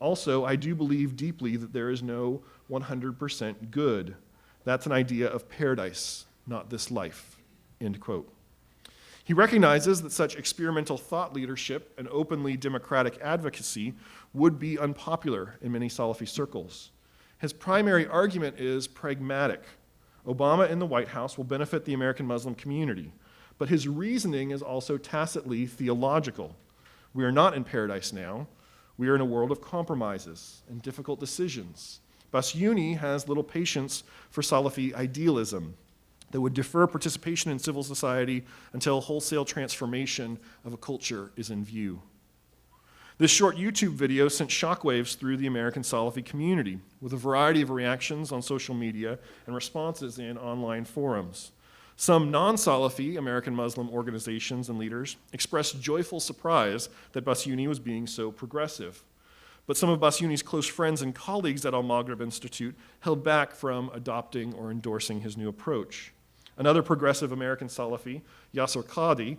Also, I do believe deeply that there is no 100% good. That's an idea of paradise, not this life," end quote. He recognizes that such experimental thought leadership and openly democratic advocacy would be unpopular in many Salafi circles. His primary argument is pragmatic. Obama in the White House will benefit the American Muslim community, but his reasoning is also tacitly theological. We are not in paradise now. We are in a world of compromises and difficult decisions. Bassiouni has little patience for Salafi idealism that would defer participation in civil society until wholesale transformation of a culture is in view. This short YouTube video sent shockwaves through the American Salafi community, with a variety of reactions on social media and responses in online forums. Some non-Salafi American Muslim organizations and leaders expressed joyful surprise that Bassiouni was being so progressive. But some of Bassiouni's close friends and colleagues at Al-Maghrib Institute held back from adopting or endorsing his new approach. Another progressive American Salafi, Yasser Qadi,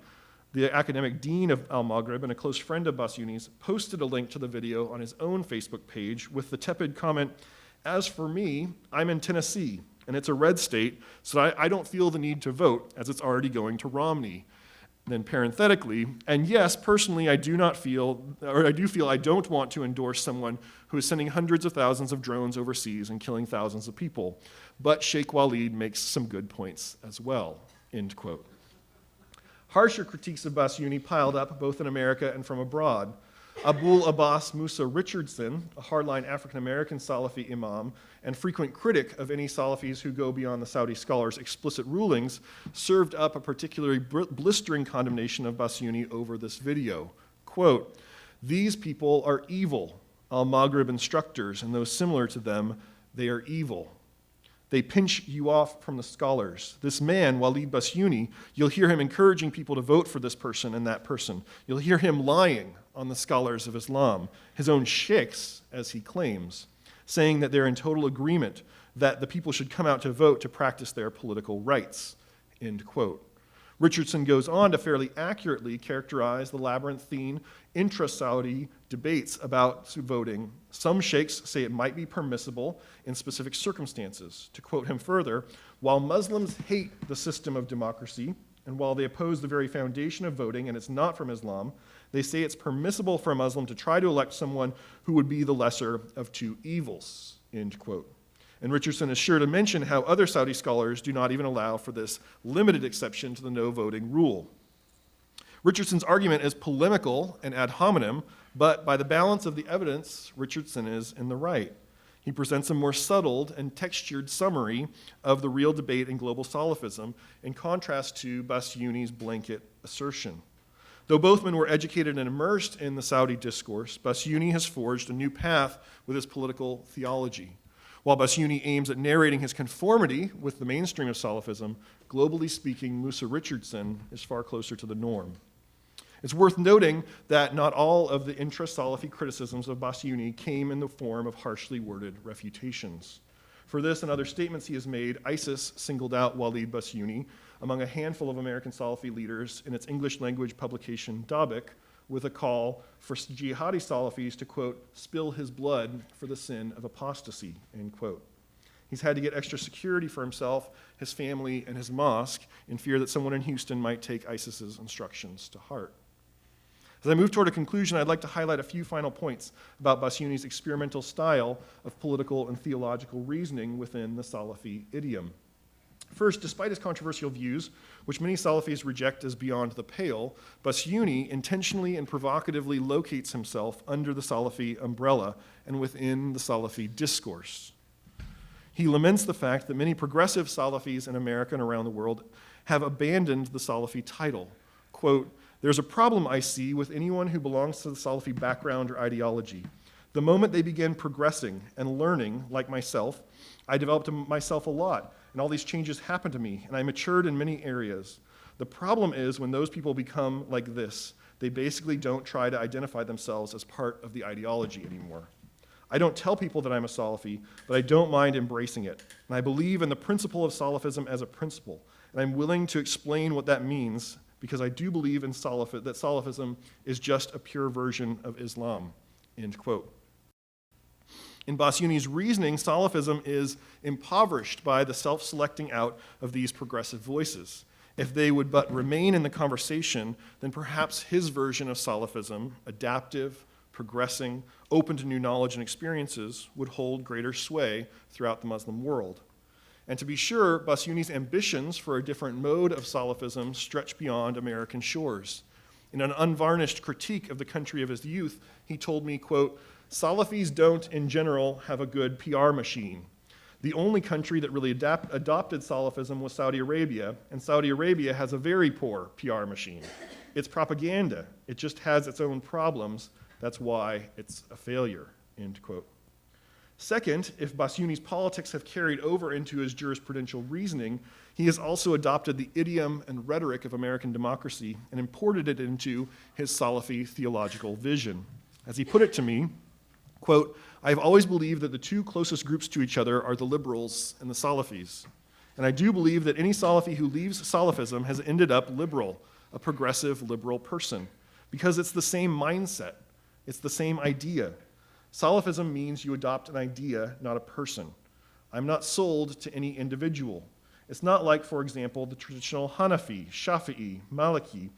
the academic dean of Al-Maghrib and a close friend of Bassiouni's, posted a link to the video on his own Facebook page with the tepid comment, "As for me, I'm in Tennessee, and it's a red state, so I don't feel the need to vote, as it's already going to Romney." Then parenthetically, "And yes, personally, I do feel I don't want to endorse someone who is sending hundreds of thousands of drones overseas and killing thousands of people. But Sheikh Walid makes some good points as well," end quote. Harsher critiques of Bassiouni piled up both in America and from abroad. Abul Abbas Musa Richardson, a hardline African-American Salafi imam and frequent critic of any Salafis who go beyond the Saudi scholars' explicit rulings, served up a particularly blistering condemnation of Bassiouni over this video. Quote, "These people are evil, al-Maghrib instructors, and those similar to them, they are evil. They pinch you off from the scholars. This man, Walid Bassiouni, you'll hear him encouraging people to vote for this person and that person. You'll hear him lying on the scholars of Islam, his own sheikhs, as he claims, saying that they're in total agreement that the people should come out to vote to practice their political rights," end quote. Richardson goes on to fairly accurately characterize the labyrinthine intra-Saudi debates about voting. Some sheikhs say it might be permissible in specific circumstances. To quote him further, "While Muslims hate the system of democracy, and while they oppose the very foundation of voting, and it's not from Islam, they say it's permissible for a Muslim to try to elect someone who would be the lesser of two evils," end quote. And Richardson is sure to mention how other Saudi scholars do not even allow for this limited exception to the no voting rule. Richardson's argument is polemical and ad hominem, but by the balance of the evidence, Richardson is in the right. He presents a more subtle and textured summary of the real debate in global Salafism in contrast to Bassiouni's blanket assertion. Though both men were educated and immersed in the Saudi discourse, Bassiouni has forged a new path with his political theology. While Bassiouni aims at narrating his conformity with the mainstream of Salafism, globally speaking, Musa Richardson is far closer to the norm. It's worth noting that not all of the intra-Salafi criticisms of Bassiouni came in the form of harshly worded refutations. For this and other statements he has made, ISIS singled out Walid Bassiouni among a handful of American Salafi leaders in its English-language publication Dabik, with a call for jihadi Salafis to, quote, "spill his blood for the sin of apostasy," end quote. He's had to get extra security for himself, his family, and his mosque in fear that someone in Houston might take ISIS's instructions to heart. As I move toward a conclusion, I'd like to highlight a few final points about Bassiouni's experimental style of political and theological reasoning within the Salafi idiom. First, despite his controversial views, which many Salafis reject as beyond the pale, Bassiouni intentionally and provocatively locates himself under the Salafi umbrella and within the Salafi discourse. He laments the fact that many progressive Salafis in America and around the world have abandoned the Salafi title. Quote, "There's a problem I see with anyone who belongs to the Salafi background or ideology. The moment they begin progressing and learning, like myself, I developed myself a lot, and all these changes happened to me, and I matured in many areas. The problem is when those people become like this, they basically don't try to identify themselves as part of the ideology anymore. I don't tell people that I'm a Salafi, but I don't mind embracing it. And I believe in the principle of Salafism as a principle, and I'm willing to explain what that means because I do believe in that Salafism is just a pure version of Islam," end quote. In Bassiouni's reasoning, Salafism is impoverished by the self-selecting out of these progressive voices. If they would but remain in the conversation, then perhaps his version of Salafism, adaptive, progressing, open to new knowledge and experiences, would hold greater sway throughout the Muslim world. And to be sure, Bassiouni's ambitions for a different mode of Salafism stretch beyond American shores. In an unvarnished critique of the country of his youth, he told me, quote, "Salafis don't, in general, have a good PR machine. The only country that really adopted Salafism was Saudi Arabia, and Saudi Arabia has a very poor PR machine. It's propaganda. It just has its own problems. That's why it's a failure," end quote. Second, if Bassiouni's politics have carried over into his jurisprudential reasoning, he has also adopted the idiom and rhetoric of American democracy and imported it into his Salafi theological vision. As he put it to me, quote, "I've always believed that the two closest groups to each other are the liberals and the Salafis. And I do believe that any Salafi who leaves Salafism has ended up liberal, a progressive liberal person, because it's the same mindset. It's the same idea. Salafism means you adopt an idea, not a person. I'm not sold to any individual. It's not like, for example, the traditional Hanafi, Shafi'i, Maliki,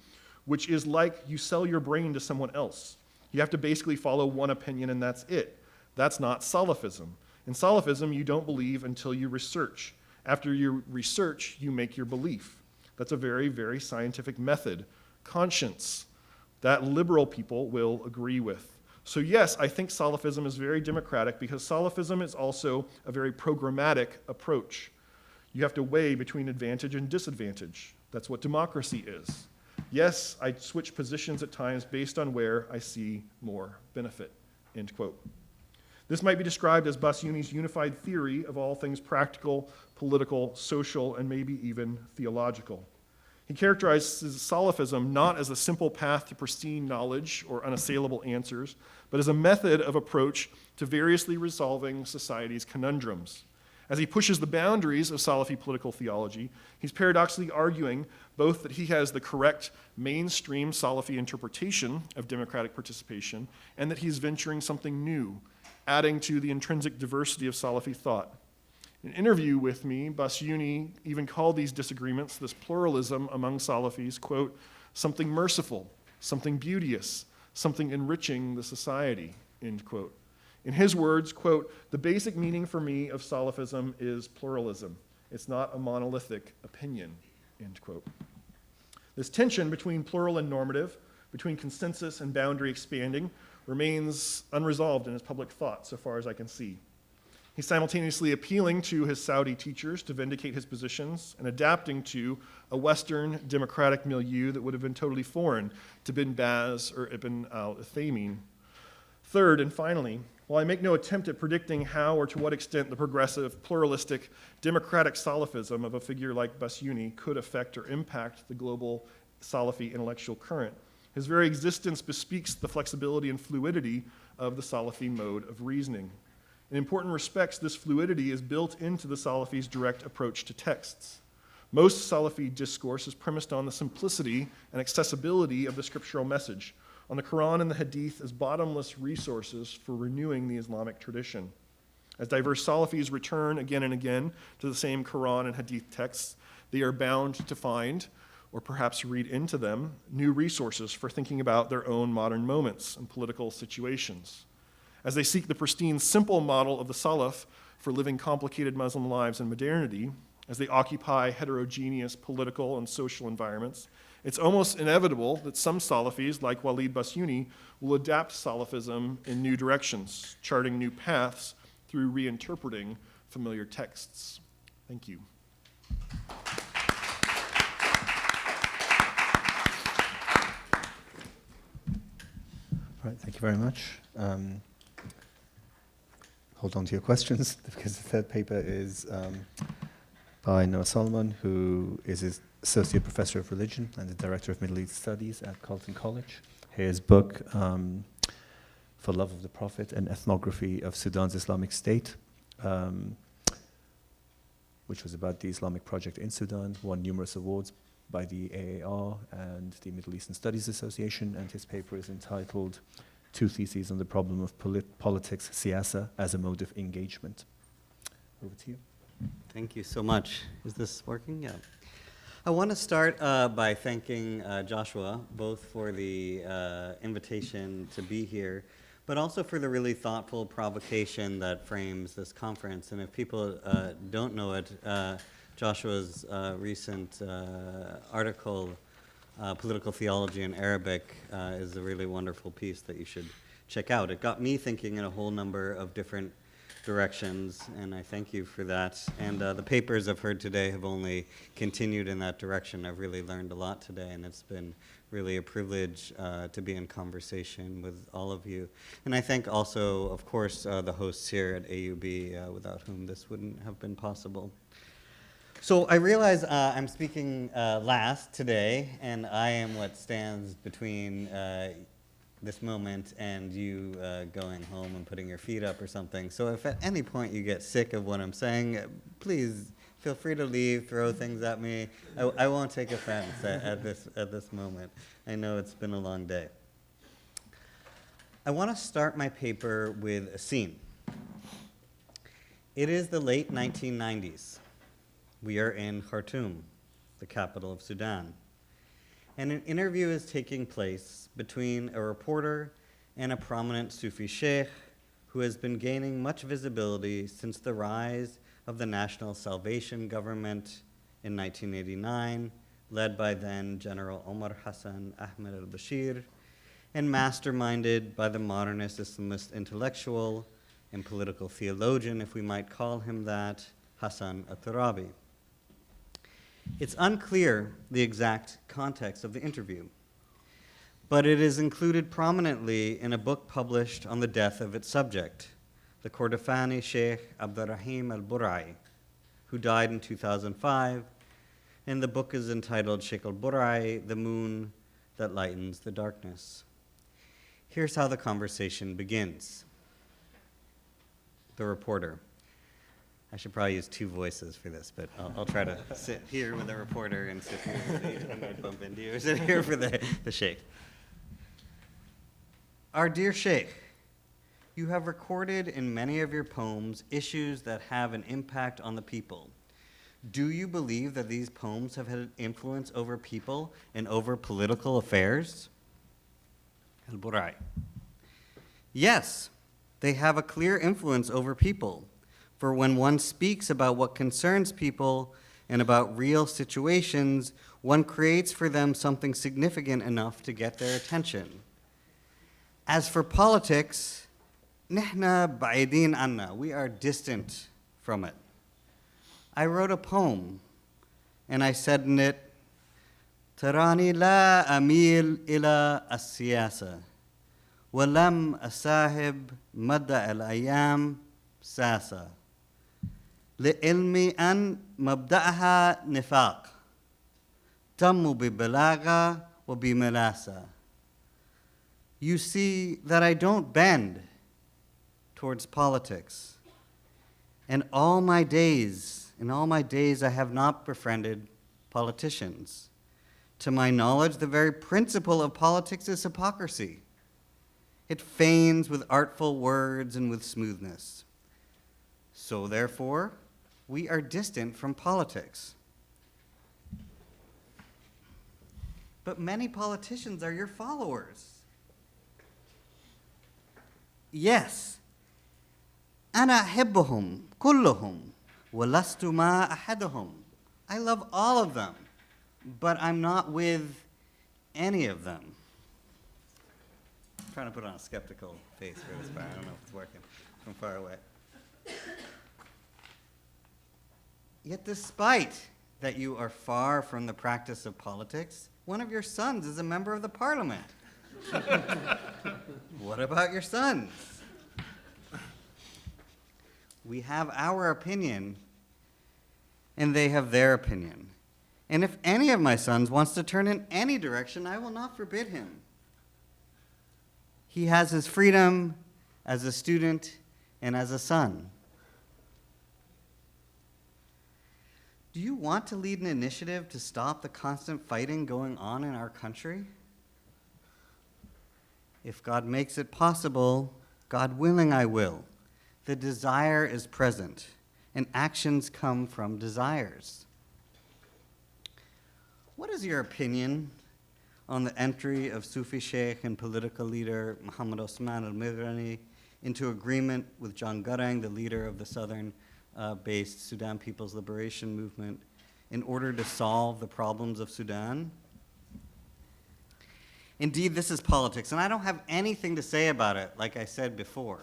which is like you sell your brain to someone else. You have to basically follow one opinion and that's it. That's not Salafism. In Salafism, you don't believe until you research. After you research, you make your belief. That's a very, very scientific method. Conscience, that liberal people will agree with. So yes, I think Salafism is very democratic because Salafism is also a very programmatic approach. You have to weigh between advantage and disadvantage. That's what democracy is. Yes, I switch positions at times based on where I see more benefit, end quote. This might be described as Bassiouni's unified theory of all things practical, political, social, and maybe even theological. He characterizes Salafism not as a simple path to pristine knowledge or unassailable answers, but as a method of approach to variously resolving society's conundrums. As he pushes the boundaries of Salafi political theology, he's paradoxically arguing both that he has the correct mainstream Salafi interpretation of democratic participation and that he's venturing something new, adding to the intrinsic diversity of Salafi thought. In an interview with me, Bassiouni even called these disagreements, this pluralism among Salafis, quote, something merciful, something beauteous, something enriching the society, end quote. In his words, quote, the basic meaning for me of Salafism is pluralism. It's not a monolithic opinion, end quote. This tension between plural and normative, between consensus and boundary expanding, remains unresolved in his public thought, so far as I can see. He's simultaneously appealing to his Saudi teachers to vindicate his positions and adapting to a Western democratic milieu that would have been totally foreign to Bin Baz or Ibn al-Uthaymin. Third, and finally, while I make no attempt at predicting how or to what extent the progressive, pluralistic, democratic Salafism of a figure like Bassiouni could affect or impact the global Salafi intellectual current, his very existence bespeaks the flexibility and fluidity of the Salafi mode of reasoning. In important respects, this fluidity is built into the Salafis' direct approach to texts. Most Salafi discourse is premised on the simplicity and accessibility of the scriptural message, on the Quran and the Hadith as bottomless resources for renewing the Islamic tradition. As diverse Salafis return again and again to the same Quran and Hadith texts, they are bound to find, or perhaps read into them, new resources for thinking about their own modern moments and political situations. As they seek the pristine, simple model of the Salaf for living complicated Muslim lives in modernity, as they occupy heterogeneous political and social environments, it's almost inevitable that some Salafis, like Walid Bassiouni, will adapt Salafism in new directions, charting new paths through reinterpreting familiar texts. Thank you. All right, thank you very much. Hold on to your questions, because the third paper is by Noah Solomon, who is his Associate Professor of Religion and the Director of Middle East Studies at Carleton College. His book, For Love of the Prophet, an Ethnography of Sudan's Islamic State, which was about the Islamic project in Sudan, won numerous awards by the AAR and the Middle Eastern Studies Association, and his paper is entitled Two Theses on the Problem of Politics, Siyasa as a Mode of Engagement. Over to you. Thank you so much. Is this working? Yeah. I want to start by thanking Joshua, both for the invitation to be here, but also for the really thoughtful provocation that frames this conference. And if people don't know it, Joshua's recent article, Political Theology in Arabic, is a really wonderful piece that you should check out. It got me thinking in a whole number of different directions, and I thank you for that. And the papers I've heard today have only continued in that direction. I've really learned a lot today, and it's been really a privilege to be in conversation with all of you. And I thank also, of course, the hosts here at AUB, without whom this wouldn't have been possible. So I realize I'm speaking last today, and I am what stands between this moment and you going home and putting your feet up or something. So if at any point you get sick of what I'm saying, please feel free to leave, throw things at me. I won't take offense at this moment. I know it's been a long day. I want to start my paper with a scene. It is the late 1990s. We are in Khartoum, the capital of Sudan. And an interview is taking place between a reporter and a prominent Sufi sheikh who has been gaining much visibility since the rise of the National Salvation Government in 1989, led by then General Omar Hassan Ahmed al-Bashir, and masterminded by the modernist Islamist intellectual and political theologian, if we might call him that, Hassan al-Turabi. It's unclear the exact context of the interview, but it is included prominently in a book published on the death of its subject, the Kordofani Sheikh Abdurrahim al-Burai, who died in 2005, and the book is entitled Sheikh al-Burai, The Moon That Lightens the Darkness. Here's how the conversation begins. The reporter. I should probably use two voices for this, but I'll try to sit here with the reporter and sit here with the, I might bump into you, or sit here for the sheikh. Our dear sheikh, you have recorded in many of your poems issues that have an impact on the people. Do you believe that these poems have had an influence over people and over political affairs? Al-Burai. Yes, they have a clear influence over people. For when one speaks about what concerns people and about real situations, one creates for them something significant enough to get their attention. As for politics, nihna ba'idin anna, we are distant from it. I wrote a poem, and I said in it, تراني لا أميل إلى السياسة ولم أساهب مدى الأيام ساسة لعلمي أن مبدأها نفاق تم ببلاغة وبملاسة. You see that I don't bend towards politics. In all my days I have not befriended politicians. To my knowledge, the very principle of politics is hypocrisy. It feigns with artful words and with smoothness. So therefore, we are distant from politics. But many politicians are your followers. Yes. أنا أحبهم كلهم ولست مع أحدهم. I love all of them, but I'm not with any of them. I'm trying to put on a skeptical face for this part. I don't know if it's working from far away. Yet despite that you are far from the practice of politics, one of your sons is a member of the parliament. What about your sons? We have our opinion, and they have their opinion. And if any of my sons wants to turn in any direction, I will not forbid him. He has his freedom as a student and as a son. Do you want to lead an initiative to stop the constant fighting going on in our country? If God makes it possible, God willing, I will. The desire is present, and actions come from desires. What is your opinion on the entry of Sufi Sheikh and political leader Muhammad Osman al-Migrani into agreement with John Garang, the leader of the southern-based Sudan People's Liberation Movement, in order to solve the problems of Sudan? Indeed, this is politics, and I don't have anything to say about it, like I said before.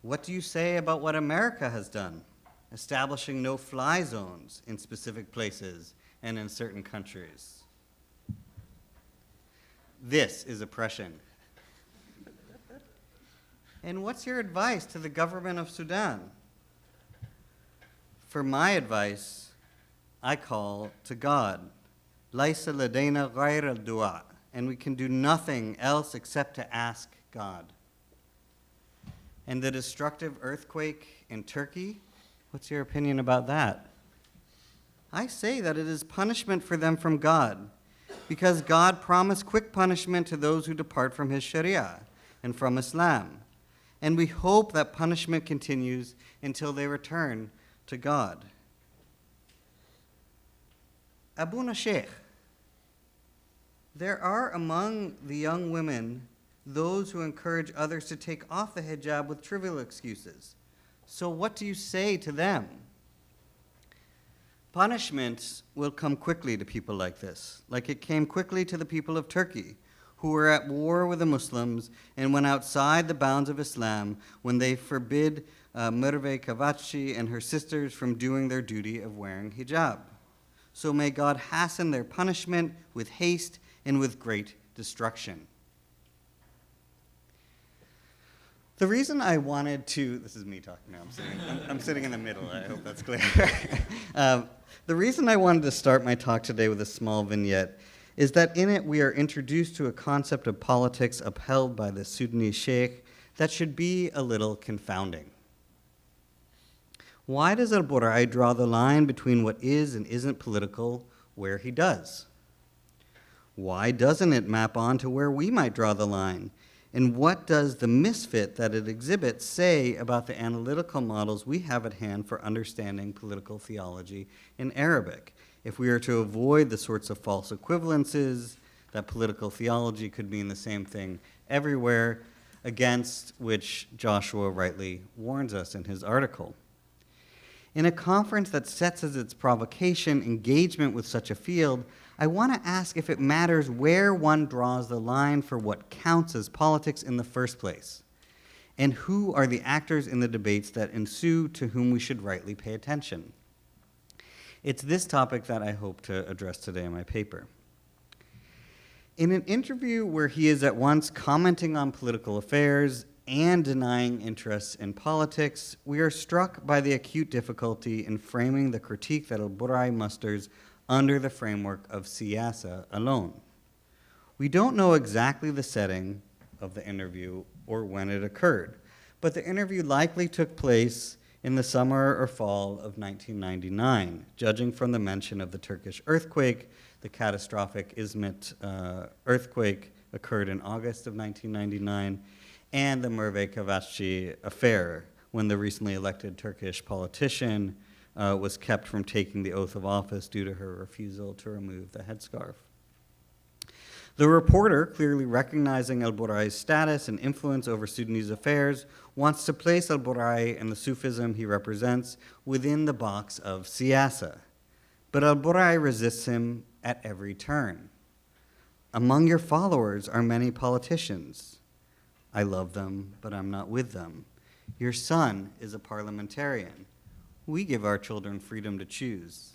What do you say about what America has done, establishing no-fly zones in specific places and in certain countries? This is oppression. And what's your advice to the government of Sudan? For my advice, I call to God. Laysa ladayna ghayr al-du'a, and we can do nothing else except to ask God. And the destructive earthquake in Turkey, what's your opinion about that? I say that it is punishment for them from God, because God promised quick punishment to those who depart from his Sharia and from Islam. And we hope that punishment continues until they return to God. Abuna Sheikh, there are among the young women those who encourage others to take off the hijab with trivial excuses. So what do you say to them? Punishment will come quickly to people like this, like it came quickly to the people of Turkey, who were at war with the Muslims and went outside the bounds of Islam when they forbid Merve Kavachi and her sisters from doing their duty of wearing hijab. So may God hasten their punishment with haste and with great destruction. The reason I wanted to, this is me talking now, I'm sitting in the middle, I hope that's clear. The reason I wanted to start my talk today with a small vignette is that in it we are introduced to a concept of politics upheld by the Sudanese sheikh that should be a little confounding. Why does al-Burai draw the line between what is and isn't political where he does? Why doesn't it map on to where we might draw the line? And what does the misfit that it exhibits say about the analytical models we have at hand for understanding political theology in Arabic, if we are to avoid the sorts of false equivalences that political theology could mean the same thing everywhere, against which Joshua rightly warns us in his article? In a conference that sets as its provocation engagement with such a field, I want to ask if it matters where one draws the line for what counts as politics in the first place, and who are the actors in the debates that ensue to whom we should rightly pay attention. It's this topic that I hope to address today in my paper. In an interview where he is at once commenting on political affairs and denying interests in politics, we are struck by the acute difficulty in framing the critique that al-Burai musters under the framework of siyasa alone. We don't know exactly the setting of the interview or when it occurred, but the interview likely took place in the summer or fall of 1999, judging from the mention of the Turkish earthquake. The catastrophic Izmit earthquake occurred in August of 1999, and the Merve Kavachi affair, when the recently elected Turkish politician was kept from taking the oath of office due to her refusal to remove the headscarf. The reporter, clearly recognizing al-Burai's status and influence over Sudanese affairs, wants to place al-Burai and the Sufism he represents within the box of siyasa. But al-Burai resists him at every turn. Among your followers are many politicians. I love them, but I'm not with them. Your son is a parliamentarian. We give our children freedom to choose.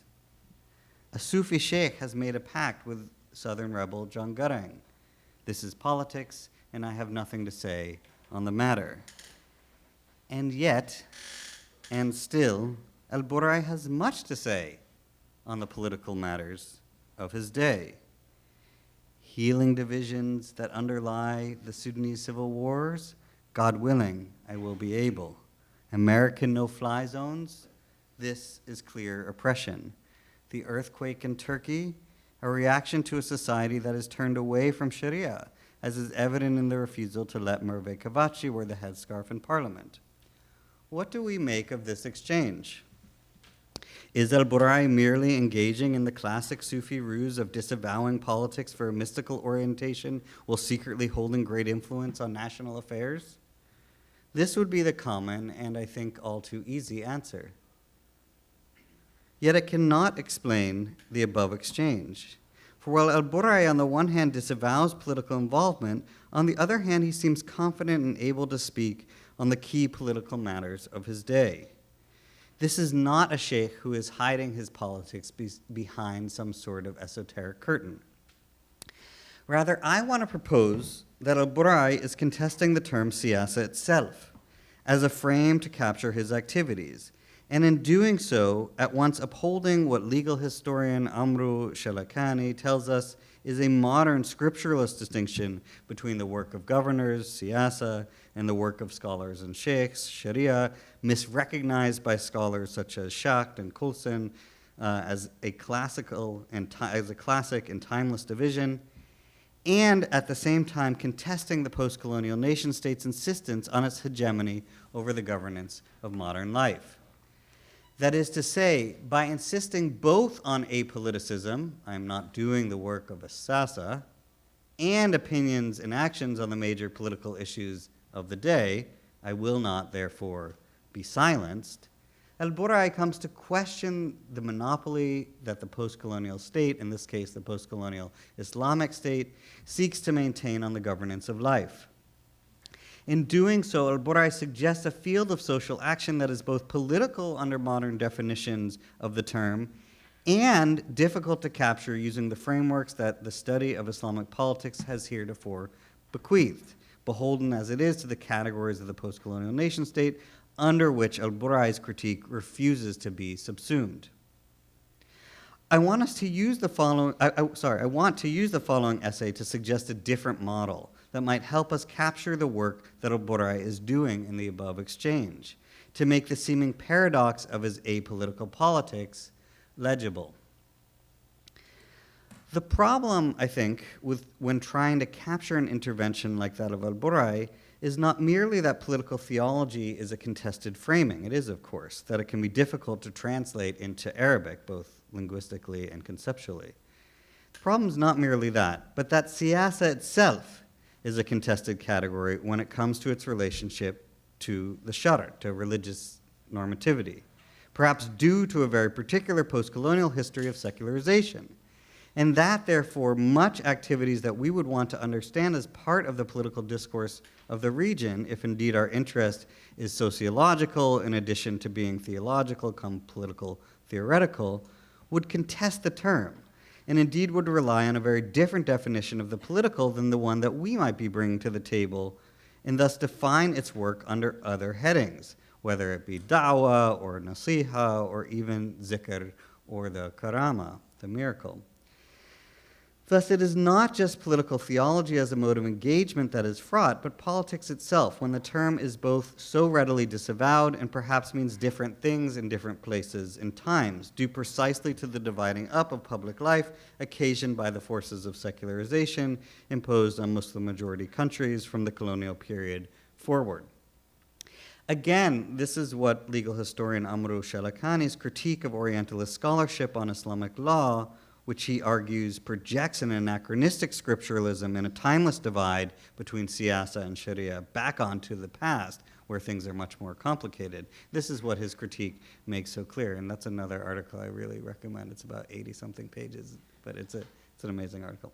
A Sufi sheikh has made a pact with Southern rebel John Garang. This is politics, and I have nothing to say on the matter. And yet, and still, al-Burai has much to say on the political matters of his day. Healing divisions that underlie the Sudanese civil wars, God willing, I will be able. American no-fly zones, this is clear oppression. The earthquake in Turkey, a reaction to a society that has turned away from Sharia, as is evident in the refusal to let Merve Kavachi wear the headscarf in parliament. What do we make of this exchange? Is al-Burai merely engaging in the classic Sufi ruse of disavowing politics for a mystical orientation while secretly holding great influence on national affairs? This would be the common and I think all too easy answer. Yet it cannot explain the above exchange. For while al-Burai on the one hand disavows political involvement, on the other hand he seems confident and able to speak on the key political matters of his day. This is not a sheikh who is hiding his politics behind some sort of esoteric curtain. Rather, I want to propose that al-Burai is contesting the term siyasa itself as a frame to capture his activities, and in doing so, at once upholding what legal historian Amru Shalakani tells us is a modern scripturalist distinction between the work of governors, siyasa, and the work of scholars and sheikhs, sharia, misrecognized by scholars such as Schacht and Coulson as a classic and timeless division, and at the same time contesting the post-colonial nation-state's insistence on its hegemony over the governance of modern life. That is to say, by insisting both on apoliticism, I'm not doing the work of a sasa, and opinions and actions on the major political issues of the day, I will not, therefore, be silenced, al-Burai comes to question the monopoly that the post-colonial state, in this case the post-colonial Islamic state, seeks to maintain on the governance of life. In doing so, al-Burai suggests a field of social action that is both political under modern definitions of the term and difficult to capture using the frameworks that the study of Islamic politics has heretofore bequeathed, beholden as it is to the categories of the post-colonial nation state under which al-Burai's critique refuses to be subsumed. I want to use the following essay to suggest a different model that might help us capture the work that al-Burai is doing in the above exchange, to make the seeming paradox of his apolitical politics legible. The problem, I think, when trying to capture an intervention like that of al-Burai is not merely that political theology is a contested framing. It is, of course, that it can be difficult to translate into Arabic, both linguistically and conceptually. The problem is not merely that, but that siyasa itself is a contested category when it comes to its relationship to the shar', to religious normativity, perhaps due to a very particular post-colonial history of secularization. And that, therefore, much activities that we would want to understand as part of the political discourse of the region, if indeed our interest is sociological in addition to being theological, political, theoretical, would contest the term, and indeed would rely on a very different definition of the political than the one that we might be bringing to the table, and thus define its work under other headings, whether it be da'wah or nasiha or even zikr or the karama, the miracle. Thus, it is not just political theology as a mode of engagement that is fraught, but politics itself, when the term is both so readily disavowed and perhaps means different things in different places and times, due precisely to the dividing up of public life occasioned by the forces of secularization imposed on Muslim-majority countries from the colonial period forward. Again, this is what legal historian Amrou Shalakani's critique of Orientalist scholarship on Islamic law, which he argues projects an anachronistic scripturalism and a timeless divide between siyasa and sharia back onto the past, where things are much more complicated. This is what his critique makes so clear, and that's another article I really recommend. It's about 80-something pages, but it's an amazing article.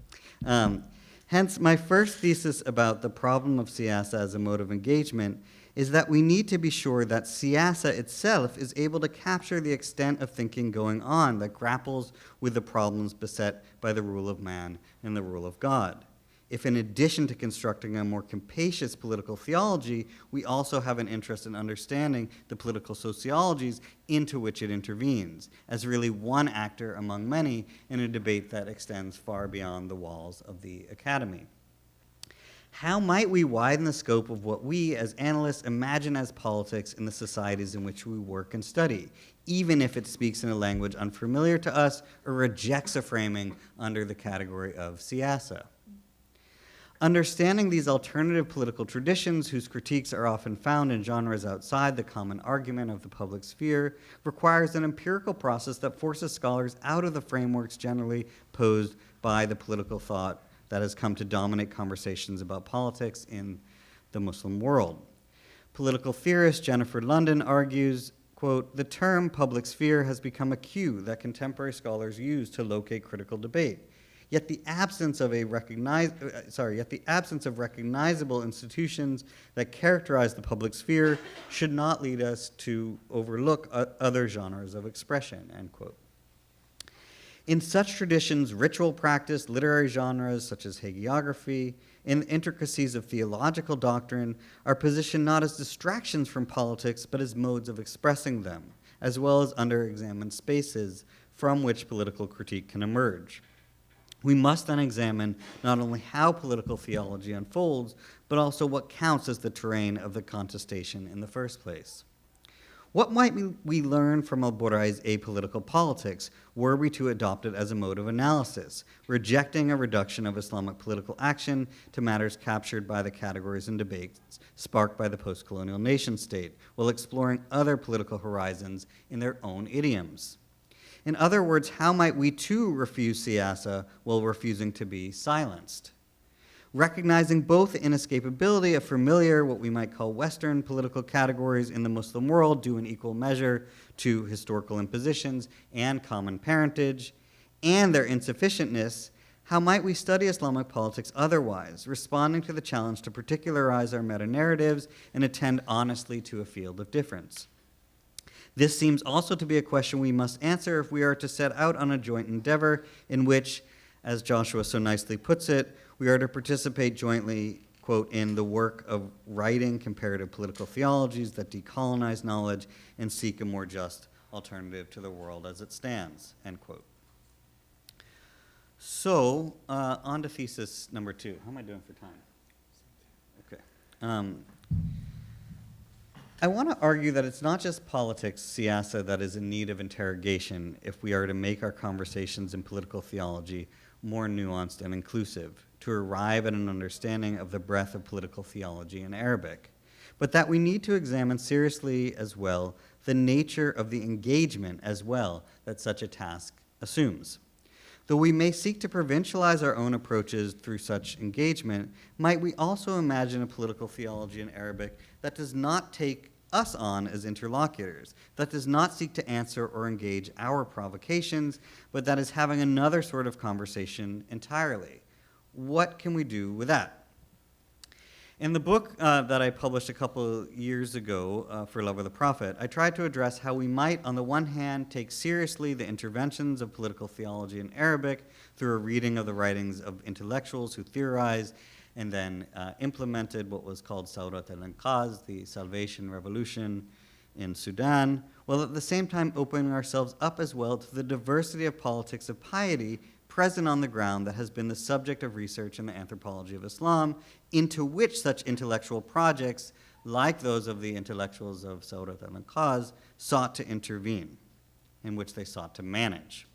Hence, my first thesis about the problem of siyasa as a mode of engagement is that we need to be sure that siyasa itself is able to capture the extent of thinking going on that grapples with the problems beset by the rule of man and the rule of God. If in addition to constructing a more capacious political theology, we also have an interest in understanding the political sociologies into which it intervenes, as really one actor among many in a debate that extends far beyond the walls of the academy. How might we widen the scope of what we, as analysts, imagine as politics in the societies in which we work and study, even if it speaks in a language unfamiliar to us or rejects a framing under the category of siyasa? Understanding these alternative political traditions, whose critiques are often found in genres outside the common argument of the public sphere, requires an empirical process that forces scholars out of the frameworks generally posed by the political thought that has come to dominate conversations about politics in the Muslim world. Political theorist Jennifer London argues, quote, "The term public sphere has become a cue that contemporary scholars use to locate critical debate. Yet the absence of recognizable institutions that characterize the public sphere should not lead us to overlook other genres of expression," end quote. In such traditions, ritual practice, literary genres such as hagiography, and the intricacies of theological doctrine are positioned not as distractions from politics, but as modes of expressing them, as well as under-examined spaces from which political critique can emerge. We must then examine not only how political theology unfolds, but also what counts as the terrain of the contestation in the first place. What might we learn from al-Burai's apolitical politics were we to adopt it as a mode of analysis, rejecting a reduction of Islamic political action to matters captured by the categories and debates sparked by the post-colonial nation state, while exploring other political horizons in their own idioms? In other words, how might we too refuse siyasa while refusing to be silenced? recognizing both the inescapability of familiar, what we might call Western political categories in the Muslim world, due in equal measure to historical impositions and common parentage, and their insufficientness, how might we study Islamic politics otherwise, responding to the challenge to particularize our meta-narratives and attend honestly to a field of difference? This seems also to be a question we must answer if we are to set out on a joint endeavor in which, as Joshua so nicely puts it, we are to participate jointly, quote, in the work of writing comparative political theologies that decolonize knowledge and seek a more just alternative to the world as it stands, end quote. So, on to thesis number 2. How am I doing for time? Okay. I want to argue that it's not just politics, siyasa, that is in need of interrogation if we are to make our conversations in political theology more nuanced and inclusive, to arrive at an understanding of the breadth of political theology in Arabic, but that we need to examine seriously as well the nature of the engagement as well that such a task assumes. Though we may seek to provincialize our own approaches through such engagement, might we also imagine a political theology in Arabic that does not take us on as interlocutors, that does not seek to answer or engage our provocations, but that is having another sort of conversation entirely? What can we do with that? In the book that I published a couple years ago, For Love of the Prophet, I tried to address how we might, on the one hand, take seriously the interventions of political theology in Arabic through a reading of the writings of intellectuals who theorized and then implemented what was called Sawrat al-Inqaz, the Salvation Revolution in Sudan, while at the same time opening ourselves up as well to the diversity of politics of piety present on the ground that has been the subject of research in the anthropology of Islam, into which such intellectual projects, like those of the intellectuals of Sawrat al-Inqaz, sought to intervene, in which they sought to manage.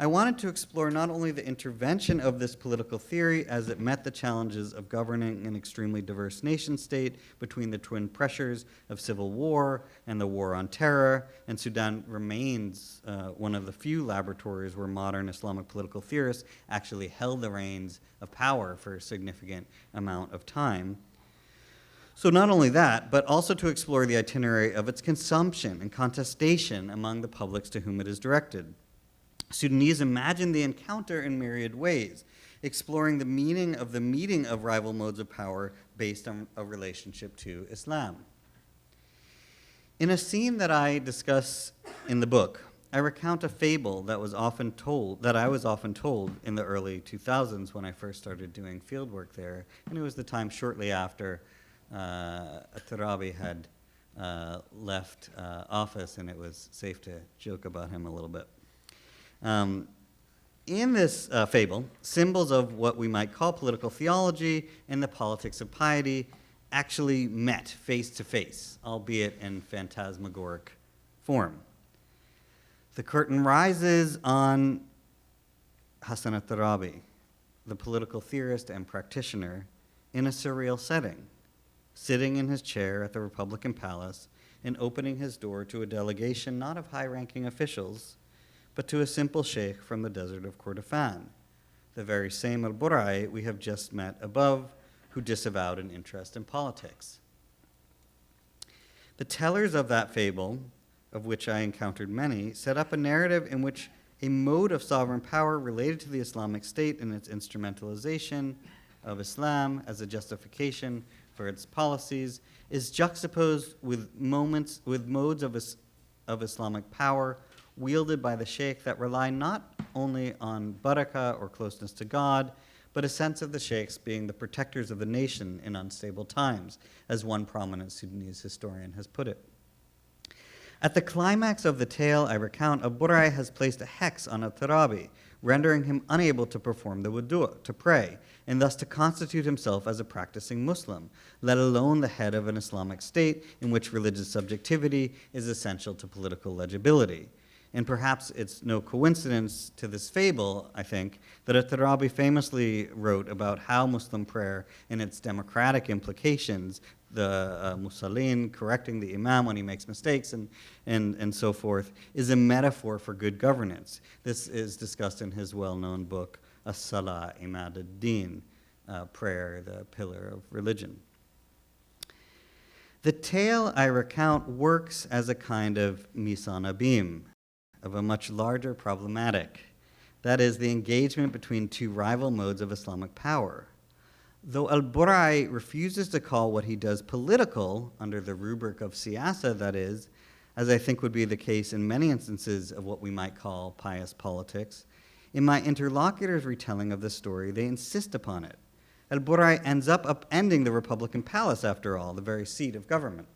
I wanted to explore not only the intervention of this political theory as it met the challenges of governing an extremely diverse nation state between the twin pressures of civil war and the war on terror, and Sudan remains one of the few laboratories where modern Islamic political theorists actually held the reins of power for a significant amount of time. So not only that, but also to explore the itinerary of its consumption and contestation among the publics to whom it is directed. Sudanese imagine the encounter in myriad ways, exploring the meaning of the meeting of rival modes of power based on a relationship to Islam. In a scene that I discuss in the book, I recount a fable that I was often told in the early 2000s when I first started doing field work there, and it was the time shortly after Tarabi had left office, and it was safe to joke about him a little bit. In this fable, symbols of what we might call political theology and the politics of piety actually met face to face, albeit in phantasmagoric form. The curtain rises on Hassan al-Tarabi, the political theorist and practitioner, in a surreal setting, sitting in his chair at the Republican Palace and opening his door to a delegation not of high-ranking officials, but to a simple sheikh from the desert of Kordofan, the very same al-Burai we have just met above, who disavowed an interest in politics. The tellers of that fable, of which I encountered many, set up a narrative in which a mode of sovereign power related to the Islamic State and its instrumentalization of Islam as a justification for its policies is juxtaposed with modes of Islamic power wielded by the sheikh that rely not only on barakah or closeness to God, but a sense of the sheikhs being the protectors of the nation in unstable times, as one prominent Sudanese historian has put it. At the climax of the tale I recount, al-Burai has placed a hex on al-Tarabi, rendering him unable to perform the wudu', to pray, and thus to constitute himself as a practicing Muslim, let alone the head of an Islamic state in which religious subjectivity is essential to political legibility. And perhaps it's no coincidence to this fable, I think, that al-Tarabi famously wrote about how Muslim prayer and its democratic implications, the musallin correcting the imam when he makes mistakes and so forth, is a metaphor for good governance. This is discussed in his well-known book, As-Salah Imad ad-Din, prayer, the pillar of religion. The tale I recount works as a kind of misan abim, of a much larger problematic, that is, the engagement between two rival modes of Islamic power. Though al-Burai refuses to call what he does political, under the rubric of siyasa, that is, as I think would be the case in many instances of what we might call pious politics, in my interlocutor's retelling of the story, they insist upon it. Al-Burai ends up upending the Republican Palace, after all, the very seat of government.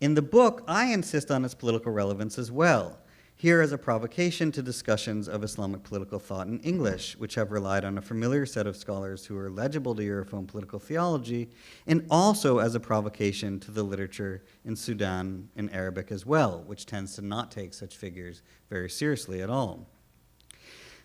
In the book, I insist on its political relevance as well, here as a provocation to discussions of Islamic political thought in English, which have relied on a familiar set of scholars who are legible to Europhone political theology, and also as a provocation to the literature in Sudan in Arabic as well, which tends to not take such figures very seriously at all.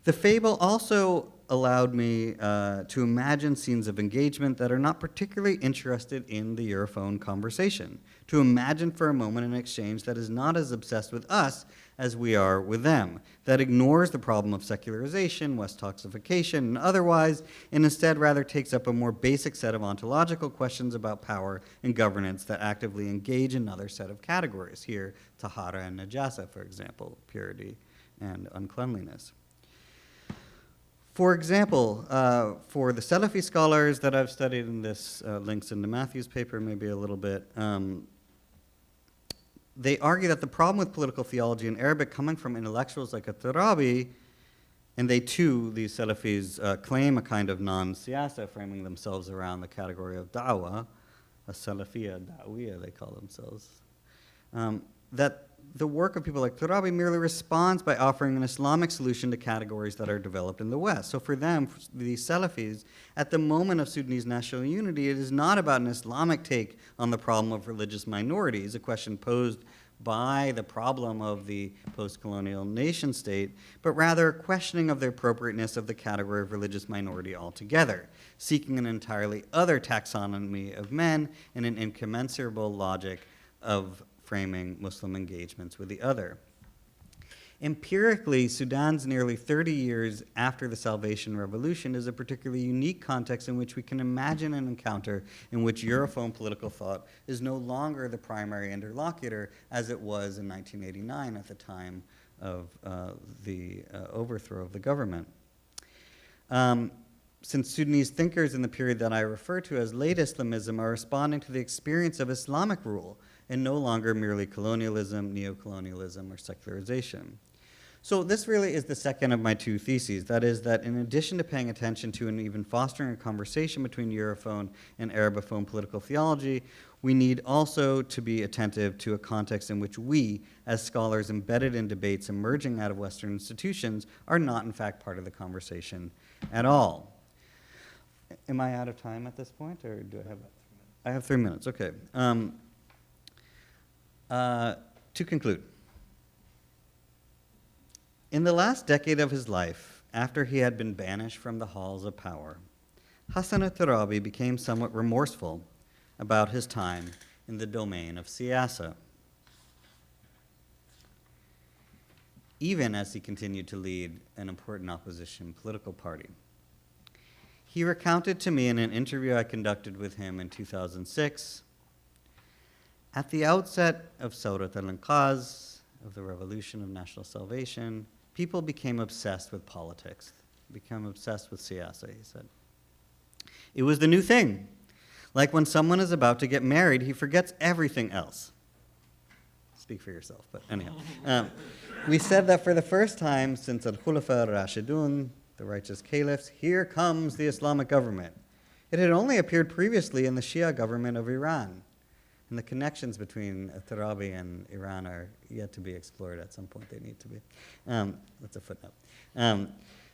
The fable also allowed me to imagine scenes of engagement that are not particularly interested in the Europhone conversation, to imagine for a moment an exchange that is not as obsessed with us as we are with them, that ignores the problem of secularization, West-toxification, and otherwise, and instead rather takes up a more basic set of ontological questions about power and governance that actively engage another set of categories, here, tahara and najasa, for example, purity and uncleanliness. For example, for the Salafi scholars that I've studied, and this links into Matthew's paper maybe a little bit, they argue that the problem with political theology in Arabic coming from intellectuals like At-Tarabi, and they too, these Salafis, claim a kind of non-siyasa, framing themselves around the category of da'wah, a Salafiyya, da'wiyya they call themselves, that the work of people like Tarabi merely responds by offering an Islamic solution to categories that are developed in the West. So for them, for these Salafis, at the moment of Sudanese national unity, it is not about an Islamic take on the problem of religious minorities, a question posed by the problem of the post-colonial nation state, but rather a questioning of the appropriateness of the category of religious minority altogether, seeking an entirely other taxonomy of men and an incommensurable logic of framing Muslim engagements with the other. Empirically, Sudan's nearly 30 years after the Salvation Revolution is a particularly unique context in which we can imagine an encounter in which Europhone political thought is no longer the primary interlocutor as it was in 1989 at the time of the overthrow of the government. Since Sudanese thinkers in the period that I refer to as late Islamism are responding to the experience of Islamic rule and no longer merely colonialism, neocolonialism, or secularization. So this really is the second of my two theses. That is that in addition to paying attention to and even fostering a conversation between Europhone and Arabophone political theology, we need also to be attentive to a context in which we, as scholars embedded in debates emerging out of Western institutions, are not in fact part of the conversation at all. Am I out of time at this point, or do I have? I have 3 minutes, okay. To conclude, in the last decade of his life, after he had been banished from the halls of power, Hassan al-Turabi became somewhat remorseful about his time in the domain of siyasa, even as he continued to lead an important opposition political party. He recounted to me in an interview I conducted with him in 2006, at the outset of Sawrat al-Inqaz, of the Revolution of National Salvation, people became obsessed with politics, became obsessed with siyasa, he said. It was the new thing. Like when someone is about to get married, he forgets everything else. Speak for yourself, but anyhow. We said that for the first time since Al-Khulafa al-Rashidun, the righteous caliphs, here comes the Islamic government. It had only appeared previously in the Shia government of Iran. And the connections between Tarabi and Iran are yet to be explored. At some point they need to be. That's a footnote.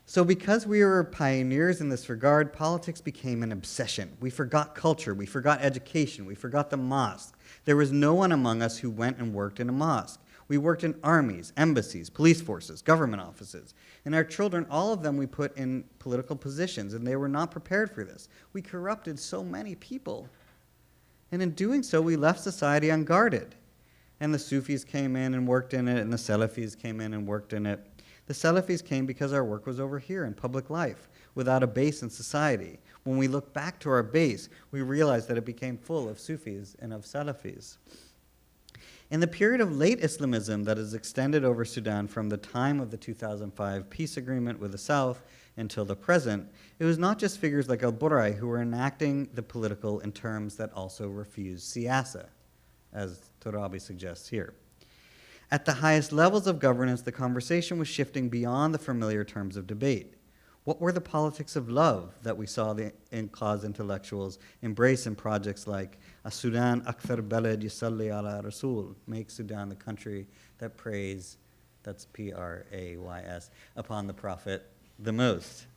So because we were pioneers in this regard, politics became an obsession. We forgot culture, we forgot education, we forgot the mosque. There was no one among us who went and worked in a mosque. We worked in armies, embassies, police forces, government offices. And our children, all of them we put in political positions, and they were not prepared for this. We corrupted so many people. And in doing so, we left society unguarded. And the Sufis came in and worked in it, and the Salafis came in and worked in it. The Salafis came because our work was over here in public life. without a base in society. When we look back to our base, we realize that it became full of Sufis and of Salafis. In the period of late Islamism that is extended over Sudan from the time of the 2005 peace agreement with the South until the present, it was not just figures like al-Burai who were enacting the political in terms that also refused siyasa, as Turabi suggests here. At the highest levels of governance, the conversation was shifting beyond the familiar terms of debate. What were the politics of love that we saw the Inqaz intellectuals embrace in projects like Sudan Akthar Balad Yusalli ala Rasul, make Sudan the country that prays, that's Prays, upon the Prophet the most.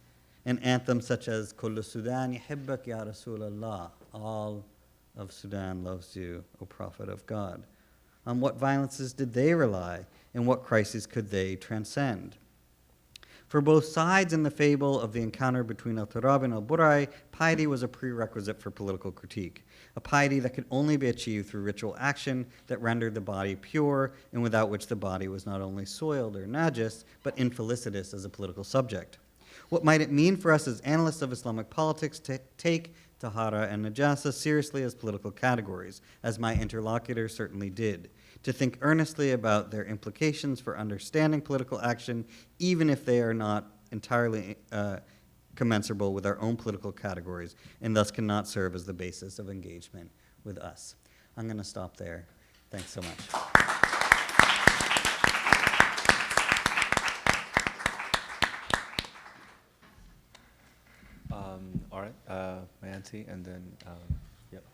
And anthems such as Kullu Sudan Yuhibbak ya Rasulallah, all of Sudan loves you, O Prophet of God. On what violences did they rely, and what crises could they transcend? For both sides in the fable of the encounter between al-Turab and al-Burai, piety was a prerequisite for political critique, a piety that could only be achieved through ritual action that rendered the body pure and without which the body was not only soiled or najis, but infelicitous as a political subject. What might it mean for us as analysts of Islamic politics to take tahara and najasa seriously as political categories, as my interlocutor certainly did, to think earnestly about their implications for understanding political action, even if they are not entirely commensurable with our own political categories, and thus cannot serve as the basis of engagement with us. I'm going to stop there. Thanks so much. All right, my auntie, and then, yep.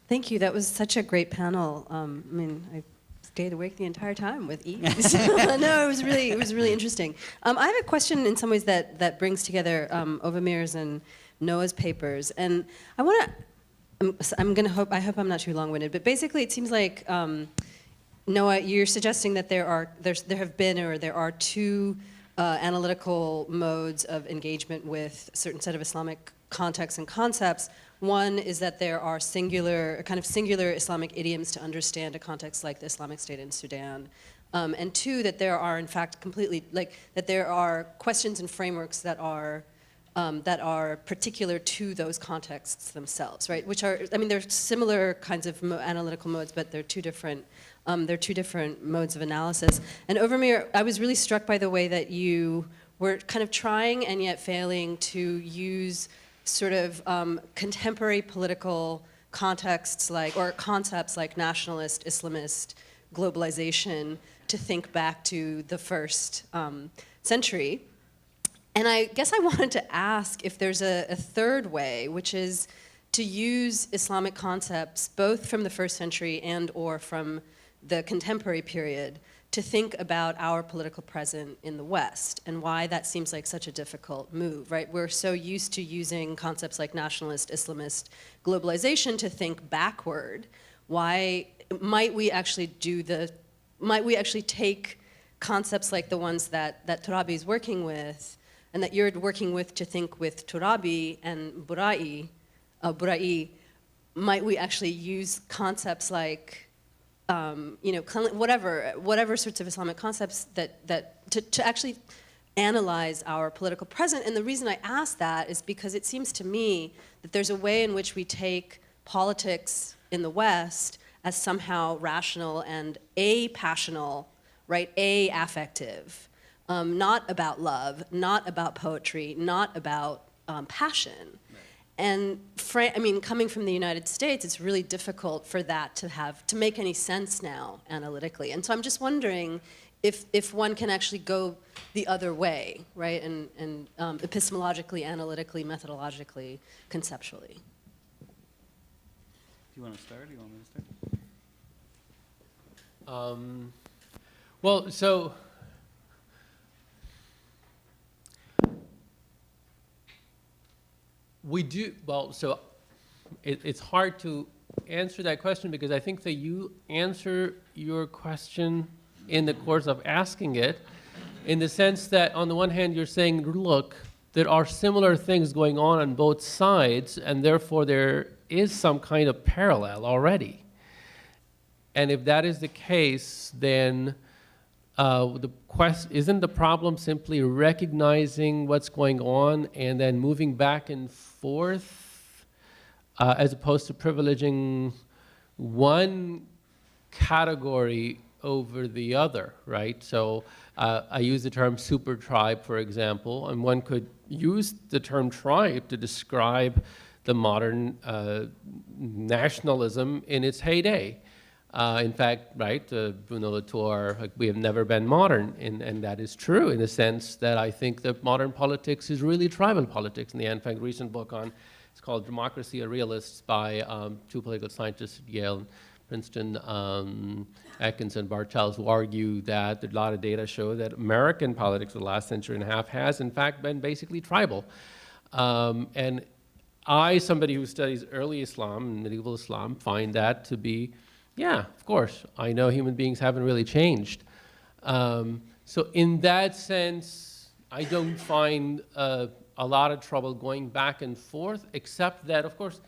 Thank you. That was such a great panel. I mean, I stayed awake the entire time with ease. No, it was really interesting. I have a question in some ways that brings together Ovamir's and Noah's papers, and I want to. I hope I'm not too long-winded, but basically, it seems like Noah, you're suggesting that there are two analytical modes of engagement with a certain set of Islamic contexts and concepts. One is that there are singular Islamic idioms to understand a context like the Islamic State in Sudan. And two, that there are in fact that there are questions and frameworks that are particular to those contexts themselves, right? Which are, I mean, they're similar kinds of analytical modes, but they're two different modes of analysis. And Overmere, I was really struck by the way that you were kind of trying and yet failing to use sort of contemporary political contexts or concepts like nationalist, Islamist, globalization to think back to the first century. And I guess I wanted to ask if there's a third way, which is to use Islamic concepts both from the first century and or from the contemporary period to think about our political present in the West and why that seems like such a difficult move, right? We're so used to using concepts like nationalist, Islamist, globalization to think backward. Why might we actually take concepts like the ones that Turabi is working with and that you're working with to think with Turabi and Burai, might we actually use concepts like whatever sorts of Islamic concepts to actually analyze our political present. And the reason I ask that is because it seems to me that there's a way in which we take politics in the West as somehow rational and a-passional, right, a-affective, not about love, not about poetry, not about passion. And coming from the United States, it's really difficult for that to make any sense now analytically. And so I'm just wondering if one can actually go the other way, right? And epistemologically, analytically, methodologically, conceptually. Do you want to start or do you want me to start? It's hard to answer that question because I think that you answer your question in the course of asking it, in the sense that on the one hand you're saying, look, there are similar things going on both sides, and therefore there is some kind of parallel already. And if that is the case, then isn't the problem simply recognizing what's going on and then moving back and forth, as opposed to privileging one category over the other, right? So I use the term super tribe, for example, and one could use the term tribe to describe the modern nationalism in its heyday. In fact, right, Bruno Latour, like, we have never been modern, and that is true in the sense that I think that modern politics is really tribal politics. In the end, in fact, a recent book on, it's called Democracy of Realists by two political scientists at Yale and Princeton, Atkins and Bartels, who argue that a lot of data show that American politics for the last century and a half has, in fact, been basically tribal. And I, somebody who studies early Islam, medieval Islam, find that to be, yeah, of course, I know human beings haven't really changed. So in that sense, I don't find a lot of trouble going back and forth, except that, of course,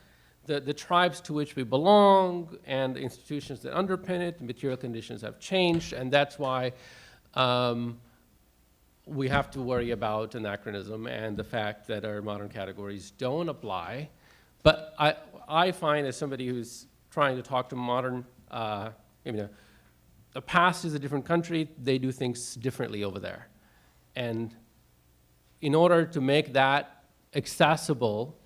the tribes to which we belong and the institutions that underpin it, the material conditions have changed, and that's why we have to worry about anachronism and the fact that our modern categories don't apply. But I find, as somebody who's trying to talk to modern, the past is a different country, they do things differently over there. And in order to make that accessible,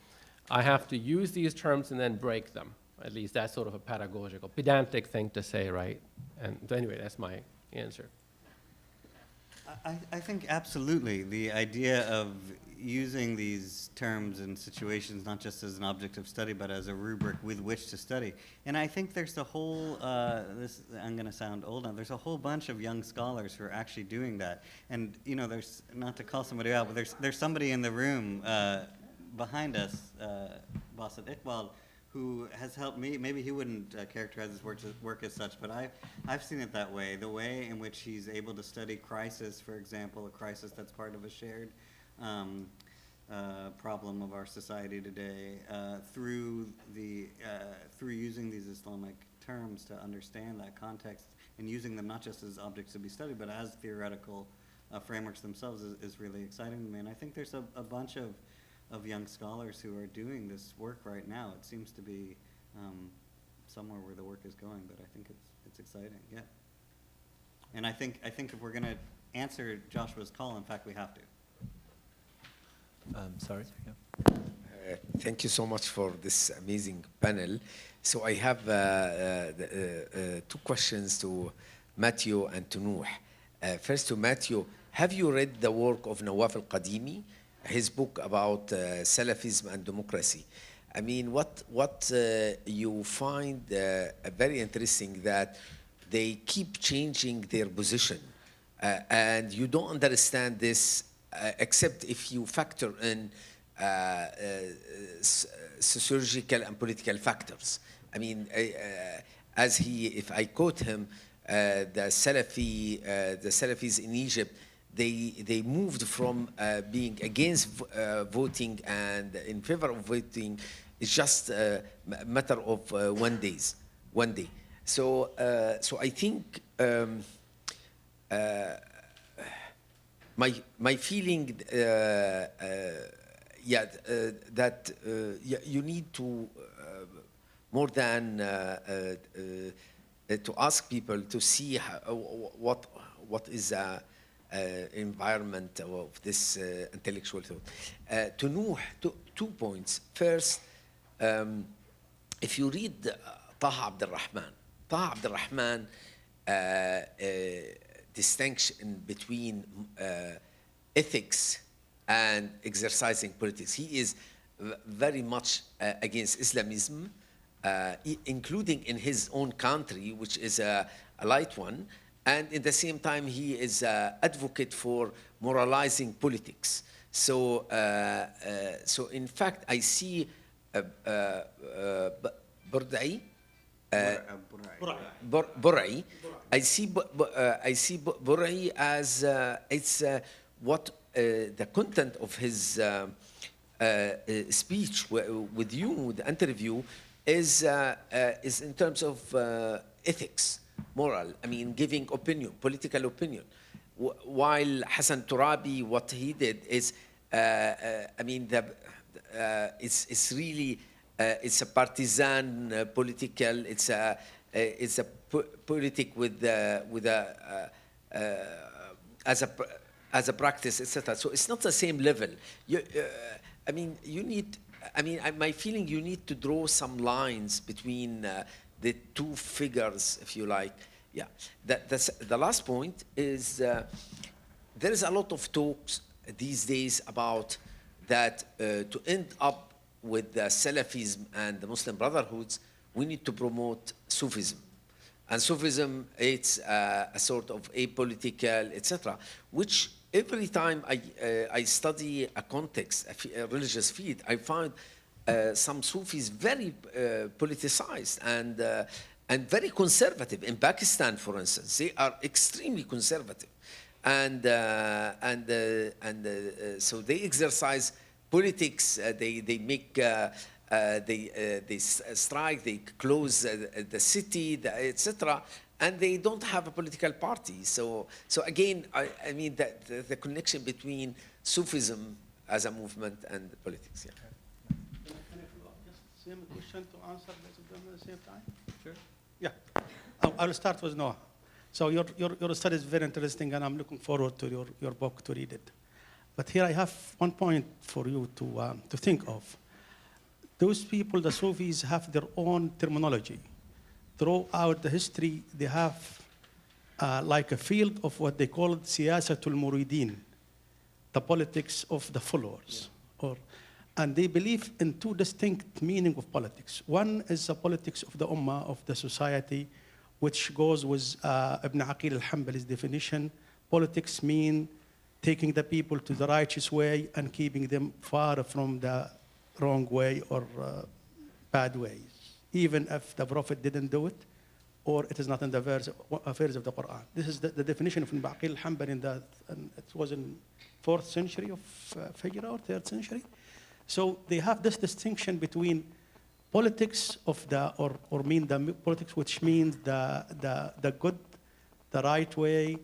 I have to use these terms and then break them. At least that's sort of a pedagogical, pedantic thing to say, right? And anyway, that's my answer. I think absolutely the idea of using these terms and situations not just as an object of study, but as a rubric with which to study. And I think there's a whole, I'm going to sound old now, there's a whole bunch of young scholars who are actually doing that. And, you know, there's, not to call somebody out, but there's somebody in the room behind us, Basit Iqbal, who has helped me. Maybe he wouldn't characterize his work as such, but I've seen it that way. The way in which he's able to study crisis, for example, a crisis that's part of a shared problem of our society today, through using these Islamic terms to understand that context and using them not just as objects to be studied, but as theoretical frameworks themselves is really exciting to me. And I think there's a bunch of young scholars who are doing this work right now. It seems to be somewhere where the work is going, but I think it's exciting, yeah. And I think if we're going to answer Joshua's call, in fact, we have to. Sorry. Yeah. Thank you so much for this amazing panel. So I have two questions to Matthew and to Nuh. First to Matthew, have you read the work of Nawaf al-Qadimi, his book about Salafism and democracy? I mean, what you find very interesting that they keep changing their position, and you don't understand this except if you factor in sociological and political factors. I mean, if I quote him, the Salafis in Egypt, they moved from being against voting and in favor of voting. It's just a matter of 1 day. So I think my feeling, that you need to more than to ask people to see what is environment of this intellectual thought. To Nuh, 2 points. First, if you read Taha Abdul Rahman, distinction between ethics and exercising politics. He is very much against Islamism, including in his own country, which is a light one. And at the same time, he is an advocate for moralizing politics. So in fact, I see Burda'i. Burda'i. I see Burda'i as it's what the content of his speech with you, the interview, is in terms of ethics. moral. I mean, giving opinion, political opinion. While Hassan Turabi, what he did is, I mean, it's really, it's a partisan political. It's a politic with a as a practice, etc. So it's not the same level. I mean, you need. I mean, my feeling, you need to draw some lines between the two figures, if you like. Yeah. The last point is there is a lot of talks these days about that to end up with the Salafism and the Muslim Brotherhoods, we need to promote Sufism. And Sufism, it's a sort of apolitical, etc., which every time I study a context, a religious field, I find some Sufis very politicized and very conservative. In Pakistan, for instance, they are extremely conservative, and so they exercise politics. They make they strike, they close the city, etc. And they don't have a political party. So again, I mean the connection between Sufism as a movement and politics. Yeah. Can I follow up? Just same question to answer both of them at the same time? Sure. Yeah. I'll start with Noah. So your study is very interesting, and I'm looking forward to your book to read it. But here I have one point for you to think of. Those people, the Sufis, have their own terminology. Throughout the history, they have like a field of what they call siyasatul muridin, the politics of the followers. Yeah. And they believe in two distinct meanings of politics. One is the politics of the ummah, of the society, which goes with Ibn Aqil al-Hanbali's definition. Politics mean taking the people to the righteous way and keeping them far from the wrong way or bad ways, even if the Prophet didn't do it, or it is not in the affairs of the Quran. This is the definition of Ibn Aqil al-Hanbali it was in 4th century of Hijrah or 3rd century. So they have this distinction between politics of the politics which means the good, the right way,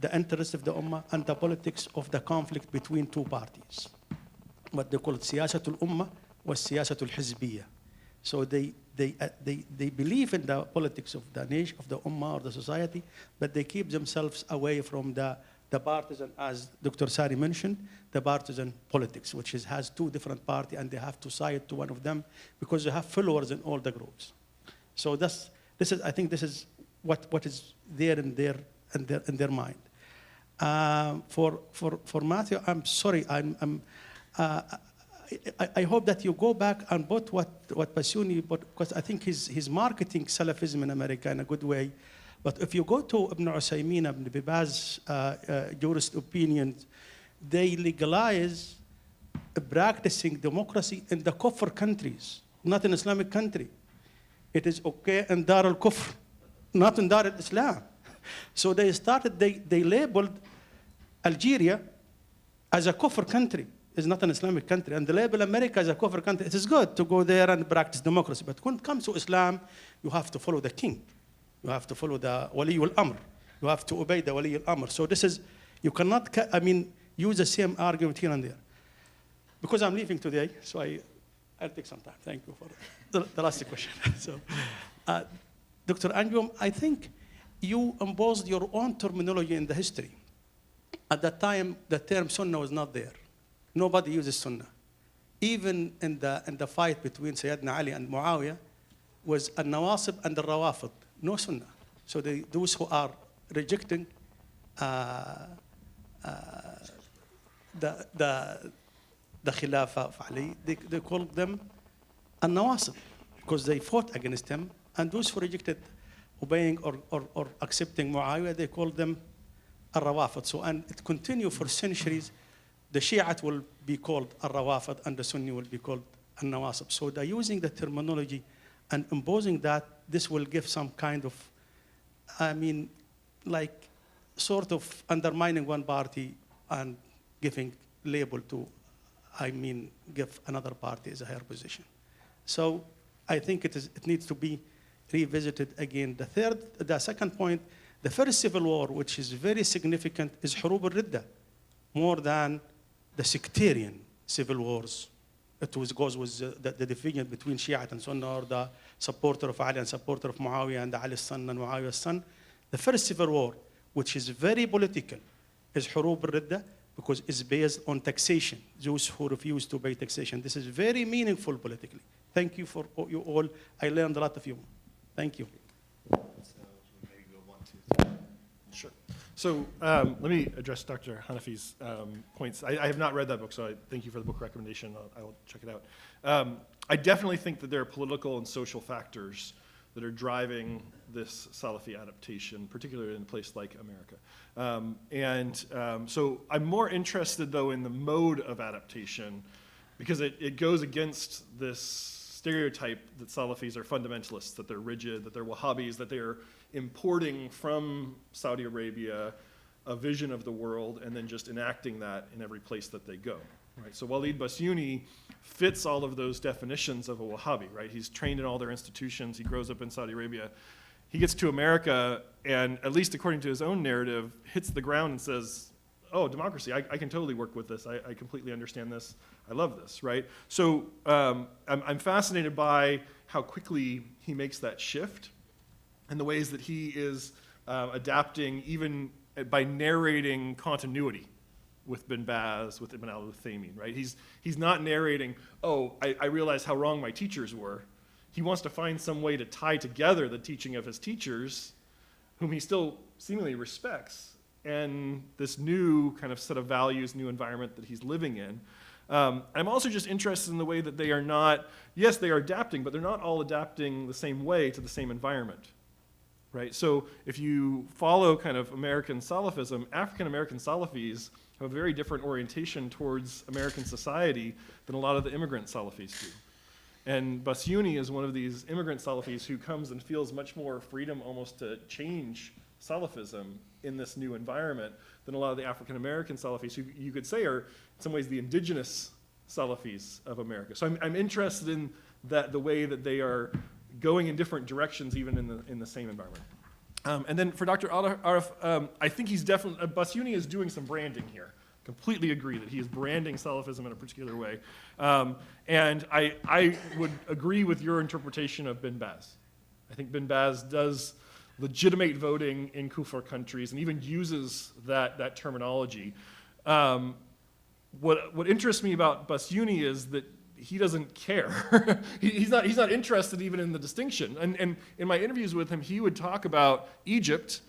the interest of the ummah, and the politics of the conflict between two parties. What they call it siyasatul ummah was siyasatul hizbiyah. So they believe in the politics of the nation, of the ummah or the society, but they keep themselves away from the partisan, as Dr. Sari mentioned, the partisan politics, which has two different parties, and they have to side to one of them because they have followers in all the groups. So I think this is what is there in their mind. For Matthew, I'm sorry, I hope that you go back and both what Basuni, because I think he's marketing Salafism in America in a good way. But if you go to Ibn Usaymin, Ibn Bibaz's jurist opinions, they legalize practicing democracy in the Kufr countries, not in Islamic country. It is okay in Dar al-Kufr, not in Dar al-Islam. So they labeled Algeria as a Kufr country. It's not an Islamic country. And they label America as a Kufr country. It is good to go there and practice democracy. But when it comes to Islam, you have to follow the king. You have to follow the Wali al-Amr. You have to obey the Wali al-Amr. So this is, you cannot, use the same argument here and there. Because I'm leaving today, so I'll take some time. Thank you for the last question. So, Dr. Anjum, I think you imposed your own terminology in the history. At that time, the term Sunnah was not there. Nobody uses Sunnah. Even in the fight between Sayyidina Ali and Muawiyah was al-Nawasib and al-Rawafid. No Sunnah. So those who are rejecting the Khilafah of Ali, they call them al-Nawasib because they fought against him. And those who rejected obeying or accepting Muawiyah, they call them al-Rawafid. So, and it continued for centuries. The Shi'at will be called al-Rawafid and the Sunni will be called al-Nawasib. So they're using the terminology and imposing that this will give some kind of, like sort of undermining one party and giving label to, give another party as a higher position. So I think it needs to be revisited again. The second point, the first civil war, which is very significant, is حروب الردة, more than the sectarian civil wars. It goes with the division between Shia and Sunni, or the supporter of Ali and supporter of Muawiyah, and Ali's son and Muawiyah's son. The first civil war, which is very political, is حروب الردة, because it's based on taxation, those who refuse to pay taxation. This is very meaningful politically. Thank you for you all. I learned a lot of you. Thank you. Sure. So let me address Dr. Hanafi's points. I have not read that book, so I thank you for the book recommendation. I will check it out. I definitely think that there are political and social factors that are driving this Salafi adaptation, particularly in a place like America. So I'm more interested, though, in the mode of adaptation, because it goes against this stereotype that Salafis are fundamentalists, that they're rigid, that they're Wahhabis, that they're importing from Saudi Arabia a vision of the world and then just enacting that in every place that they go. Right? So Walid Bassiouni fits all of those definitions of a Wahhabi, right? He's trained in all their institutions, he grows up in Saudi Arabia. He gets to America and, at least according to his own narrative, hits the ground and says, oh, democracy, I can totally work with this. I completely understand this. I love this, right? So I'm fascinated by how quickly he makes that shift and the ways that he is adapting, even by narrating continuity with bin Baz, with Ibn al-Uthaymin, right? He's not narrating, oh, I realize how wrong my teachers were. He wants to find some way to tie together the teaching of his teachers, whom he still seemingly respects, and this new kind of set of values, new environment that he's living in. I'm also just interested in the way that they are not, yes, they are adapting, but they're not all adapting the same way to the same environment, right? So if you follow kind of American Salafism, African-American Salafis have a very different orientation towards American society than a lot of the immigrant Salafis do. And Bassiouni is one of these immigrant Salafis who comes and feels much more freedom almost to change Salafism in this new environment than a lot of the African-American Salafis, who you could say are in some ways the indigenous Salafis of America. So I'm interested in that, the way that they are going in different directions even in the same environment. And then for Dr. Arif, I think he's definitely, Bassiouni is doing some branding here. Completely agree that he is branding Salafism in a particular way. And I would agree with your interpretation of bin Baz. I think bin Baz does legitimate voting in Kufr countries and even uses that terminology. What interests me about Bassiouni is that he doesn't care. he's not interested even in the distinction. And in my interviews with him, he would talk about Egypt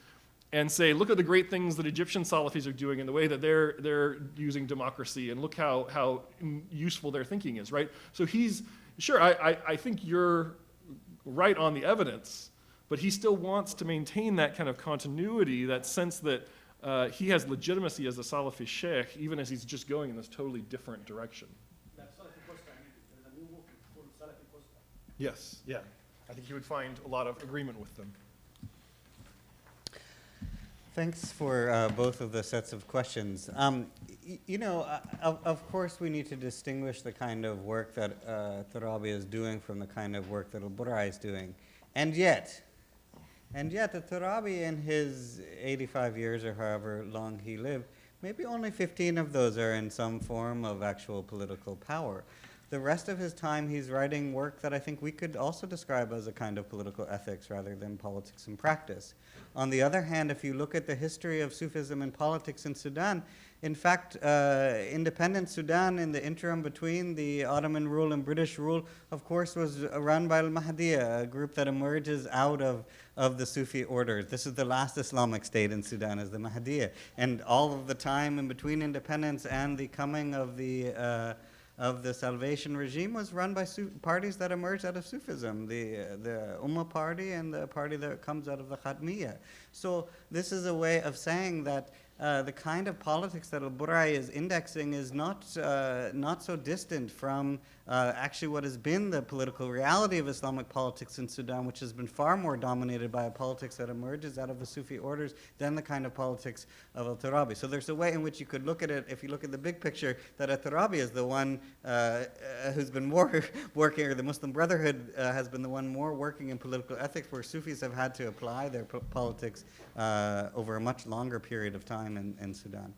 and say, look at the great things that Egyptian Salafis are doing and the way that they're using democracy, and look how useful their thinking is, right? So he's, sure, I think you're right on the evidence, but he still wants to maintain that kind of continuity, that sense that he has legitimacy as a Salafi sheikh, even as he's just going in this totally different direction. Yes, yeah. I think you would find a lot of agreement with them. Thanks for both of the sets of questions. You know, of course we need to distinguish the kind of work that Turabi is doing from the kind of work that al-Burai is doing. And yet, the Turabi in his 85 years or however long he lived, maybe only 15 of those are in some form of actual political power. The rest of his time, he's writing work that I think we could also describe as a kind of political ethics rather than politics and practice. On the other hand, if you look at the history of Sufism and politics in Sudan, in fact, independent Sudan in the interim between the Ottoman rule and British rule, of course, was run by al-Mahdiya, a group that emerges out of the Sufi orders. This is the last Islamic state in Sudan, is the Mahdiya. And all of the time in between independence and the coming of the Salvation regime was run by parties that emerged out of Sufism, the Ummah party and the party that comes out of the Khatmiya. So this is a way of saying that the kind of politics that al-Burai is indexing is not so distant from actually what has been the political reality of Islamic politics in Sudan, which has been far more dominated by a politics that emerges out of the Sufi orders than the kind of politics of al-Turabi. So there's a way in which you could look at it, if you look at the big picture, that al-Turabi is the one who's been more working, or the Muslim Brotherhood has been the one more working in political ethics, where Sufis have had to apply their politics over a much longer period of time in Sudan.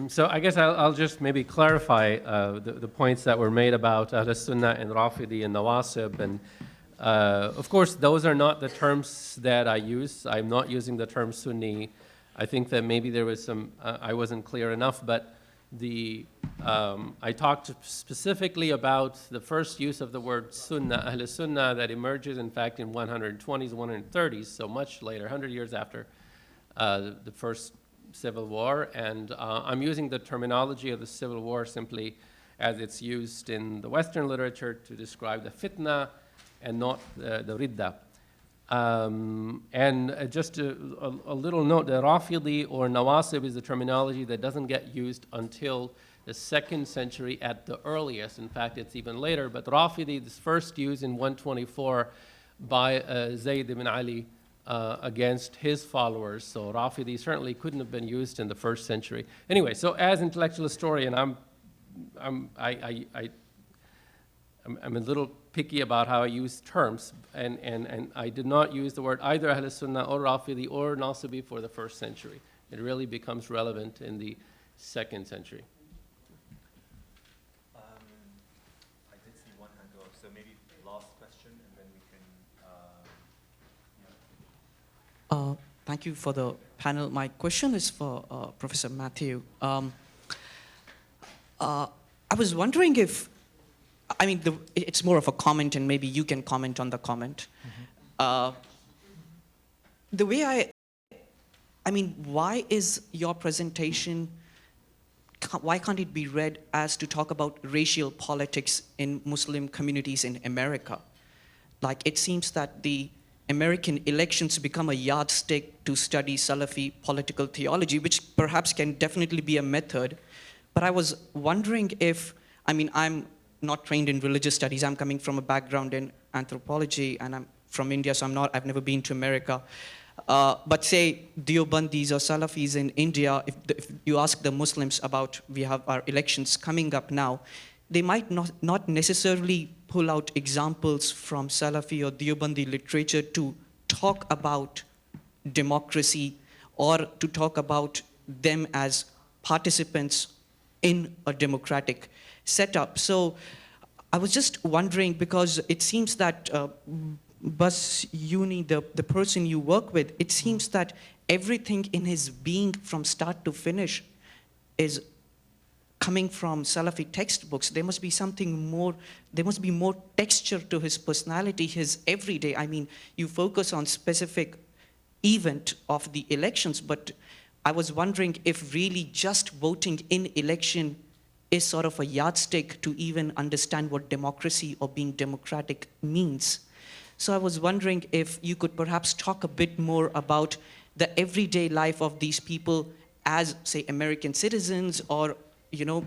So I guess I'll just maybe clarify the points that were made about Ahl Sunnah and Rafidi and Nawasib. And of course, those are not the terms that I use. I'm not using the term Sunni. I think that maybe there was some, I wasn't clear enough, but I talked specifically about the first use of the word Sunnah, Ahl Sunnah, that emerges, in fact, in 120s, 130s, so much later, 100 years after the first Civil War, and I'm using the terminology of the Civil War simply as it's used in the Western literature to describe the fitna and not the ridda. And just a little note, the Rafidi or Nawasib is the terminology that doesn't get used until the 2nd century at the earliest. In fact, it's even later, but Rafidi is first used in 124 by Zayd ibn Ali against his followers. So Rafidi certainly couldn't have been used in the 1st century. Anyway, so as intellectual historian, I'm a little picky about how I use terms, and I did not use the word either Ahl Sunnah or Rafidi or Nasibi for the 1st century. It really becomes relevant in the 2nd century. I did see one hand go up, so maybe last question, and then we can. Thank you for the panel. My question is for Professor Matthew. I was wondering if, I mean, it's more of a comment, and maybe you can comment on the comment. Mm-hmm. The way I mean, why is your presentation, why can't it be read as to talk about racial politics in Muslim communities in America? Like, it seems that the American elections become a yardstick to study Salafi political theology, which perhaps can definitely be a method. But I was wondering if, I mean, I'm not trained in religious studies. I'm coming from a background in anthropology, and I'm from India, so I've never been to America. But say Deobandis or Salafis in India, if you ask the Muslims about, we have our elections coming up now, they might not necessarily pull out examples from Salafi or Deobandi literature to talk about democracy or to talk about them as participants in a democratic setup. So I was just wondering, because it seems that Bas Uni, the person you work with, it seems that everything in his being from start to finish is coming from Salafi textbooks. There must be something more, there must be more texture to his personality, his everyday. I mean, you focus on specific event of the elections, but I was wondering if really just voting in election is sort of a yardstick to even understand what democracy or being democratic means. So I was wondering if you could perhaps talk a bit more about the everyday life of these people as, say, American citizens, or, you know,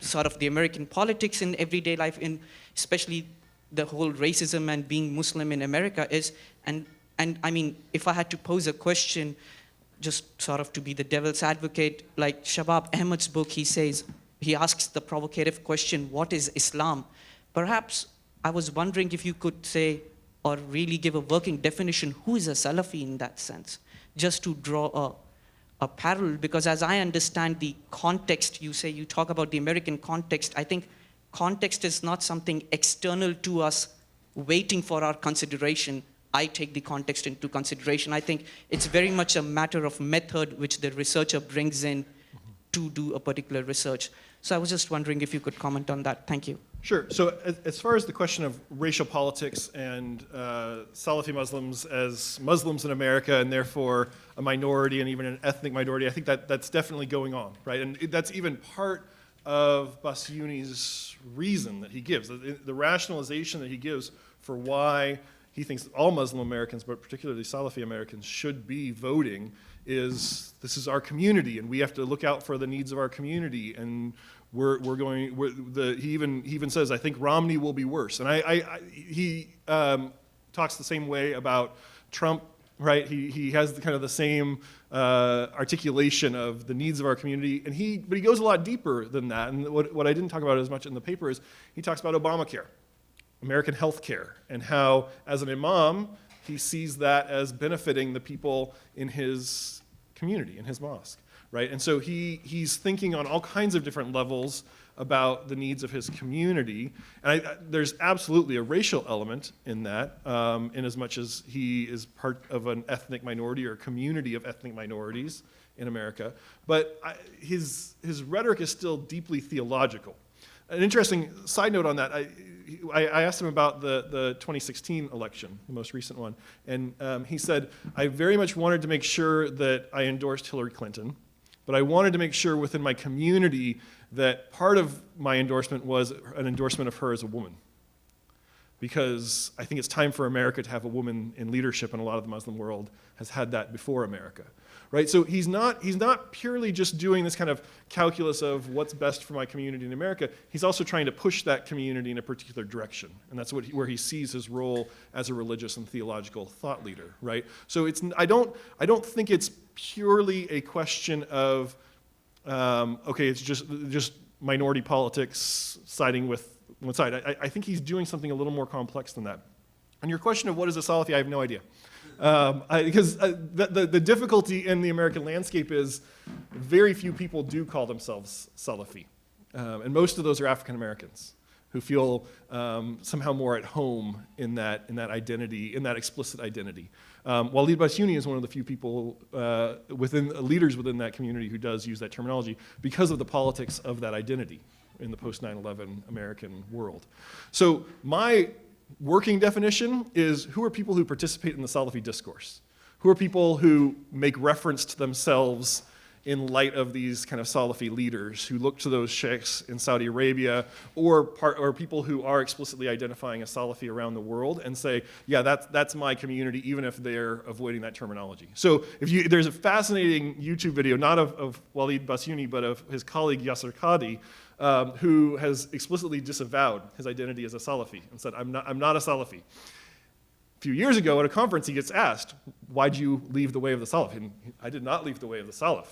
sort of the American politics in everyday life, in especially the whole racism and being Muslim in America is. And I mean, if I had to pose a question, just sort of to be the devil's advocate, like Shabab Ahmed's book, he asks the provocative question, what is Islam? Perhaps I was wondering if you could say, or really give a working definition, who is a Salafi in that sense, just to draw a parallel, because as I understand the context, you talk about the American context, I think context is not something external to us waiting for our consideration. I take the context into consideration. I think it's very much a matter of method which the researcher brings in to do a particular research. So I was just wondering if you could comment on that. Thank you. Sure. So as far as the question of racial politics and Salafi Muslims as Muslims in America, and therefore a minority and even an ethnic minority, I think that's definitely going on, right? And that's even part of Basuni's reason that he gives, the rationalization that he gives for why he thinks all Muslim Americans, but particularly Salafi Americans, should be voting is this is our community, and we have to look out for the needs of our community, and he even says, I think Romney will be worse. And he talks the same way about Trump, right? He has the same articulation of the needs of our community, but he goes a lot deeper than that. And what I didn't talk about as much in the paper is he talks about Obamacare, American health care, and how, as an imam, he sees that as benefiting the people in his community, in his mosque, right? And so he's thinking on all kinds of different levels about the needs of his community. And there's absolutely a racial element in that, in as much as he is part of an ethnic minority or a community of ethnic minorities in America. But his rhetoric is still deeply theological. An interesting side note on that, I asked him about the 2016 election, the most recent one, and he said, I very much wanted to make sure that I endorsed Hillary Clinton, but I wanted to make sure within my community that part of my endorsement was an endorsement of her as a woman. Because I think it's time for America to have a woman in leadership, and a lot of the Muslim world has had that before America. Right? So he's not purely just doing this kind of calculus of what's best for my community in America. He's also trying to push that community in a particular direction. And that's where he sees his role as a religious and theological thought leader, right? So I don't think it's purely a question of okay, it's just minority politics siding with one side. I think he's doing something a little more complex than that. On your question of what is a Salafi, I have no idea. Because the difficulty in the American landscape is very few people do call themselves Salafi. And most of those are African Americans who feel somehow more at home in that identity, in that explicit identity. Walid Bassiouni is one of the few people leaders within that community who does use that terminology because of the politics of that identity in the post 9/11 American world. So my working definition is, who are people who participate in the Salafi discourse? Who are people who make reference to themselves in light of these kind of Salafi leaders, who look to those sheikhs in Saudi Arabia, or people who are explicitly identifying as Salafi around the world and say, yeah, that's my community, even if they're avoiding that terminology. So there's a fascinating YouTube video, not of Walid Bassiouni, but of his colleague Yasser Qadi, who has explicitly disavowed his identity as a Salafi and said, I'm not a Salafi. A few years ago at a conference, he gets asked, why'd you leave the way of the Salaf? And I did not leave the way of the Salaf.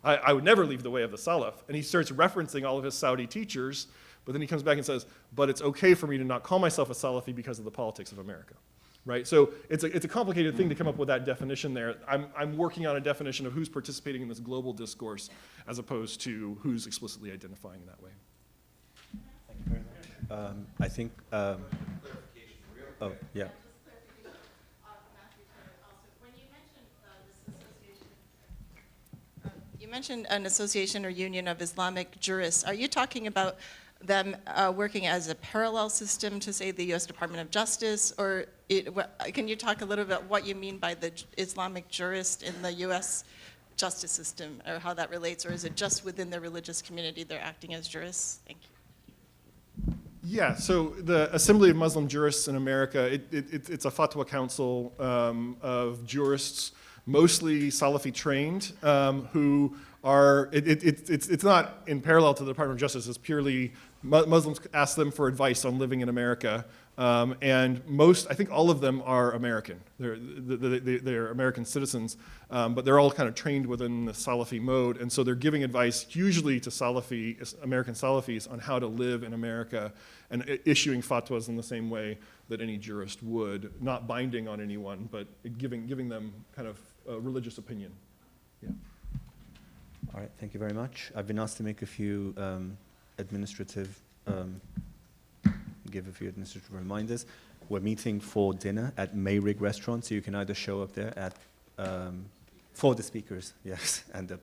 I would never leave the way of the Salaf. And he starts referencing all of his Saudi teachers, but then he comes back and says, but it's okay for me to not call myself a Salafi because of the politics of America. Right? So it's a complicated thing to come up with that definition there. I'm working on a definition of who's participating in this global discourse as opposed to who's explicitly identifying in that way. Thank you very much. I think, oh, yeah. You mentioned an association or union of Islamic jurists. Are you talking about them working as a parallel system to, say, the U.S. Department of Justice? Or can you talk a little bit what you mean by the Islamic jurist in the U.S. justice system, or how that relates? Or is it just within the religious community they're acting as jurists? Thank you. Yeah, so the Assembly of Muslim Jurists in America, it's a fatwa council of jurists, mostly Salafi trained, who are, it's not in parallel to the Department of Justice, it's purely Muslims ask them for advice on living in America, and I think all of them are American. They're American citizens, but they're all kind of trained within the Salafi mode, and so they're giving advice usually to American Salafis on how to live in America, and issuing fatwas in the same way that any jurist would, not binding on anyone, but giving them kind of a religious opinion. Yeah. All right, thank you very much. I've been asked to make a few give a few administrative reminders. We're meeting for dinner at Mayrig Restaurant, so you can either show up there for the speakers, yes, and the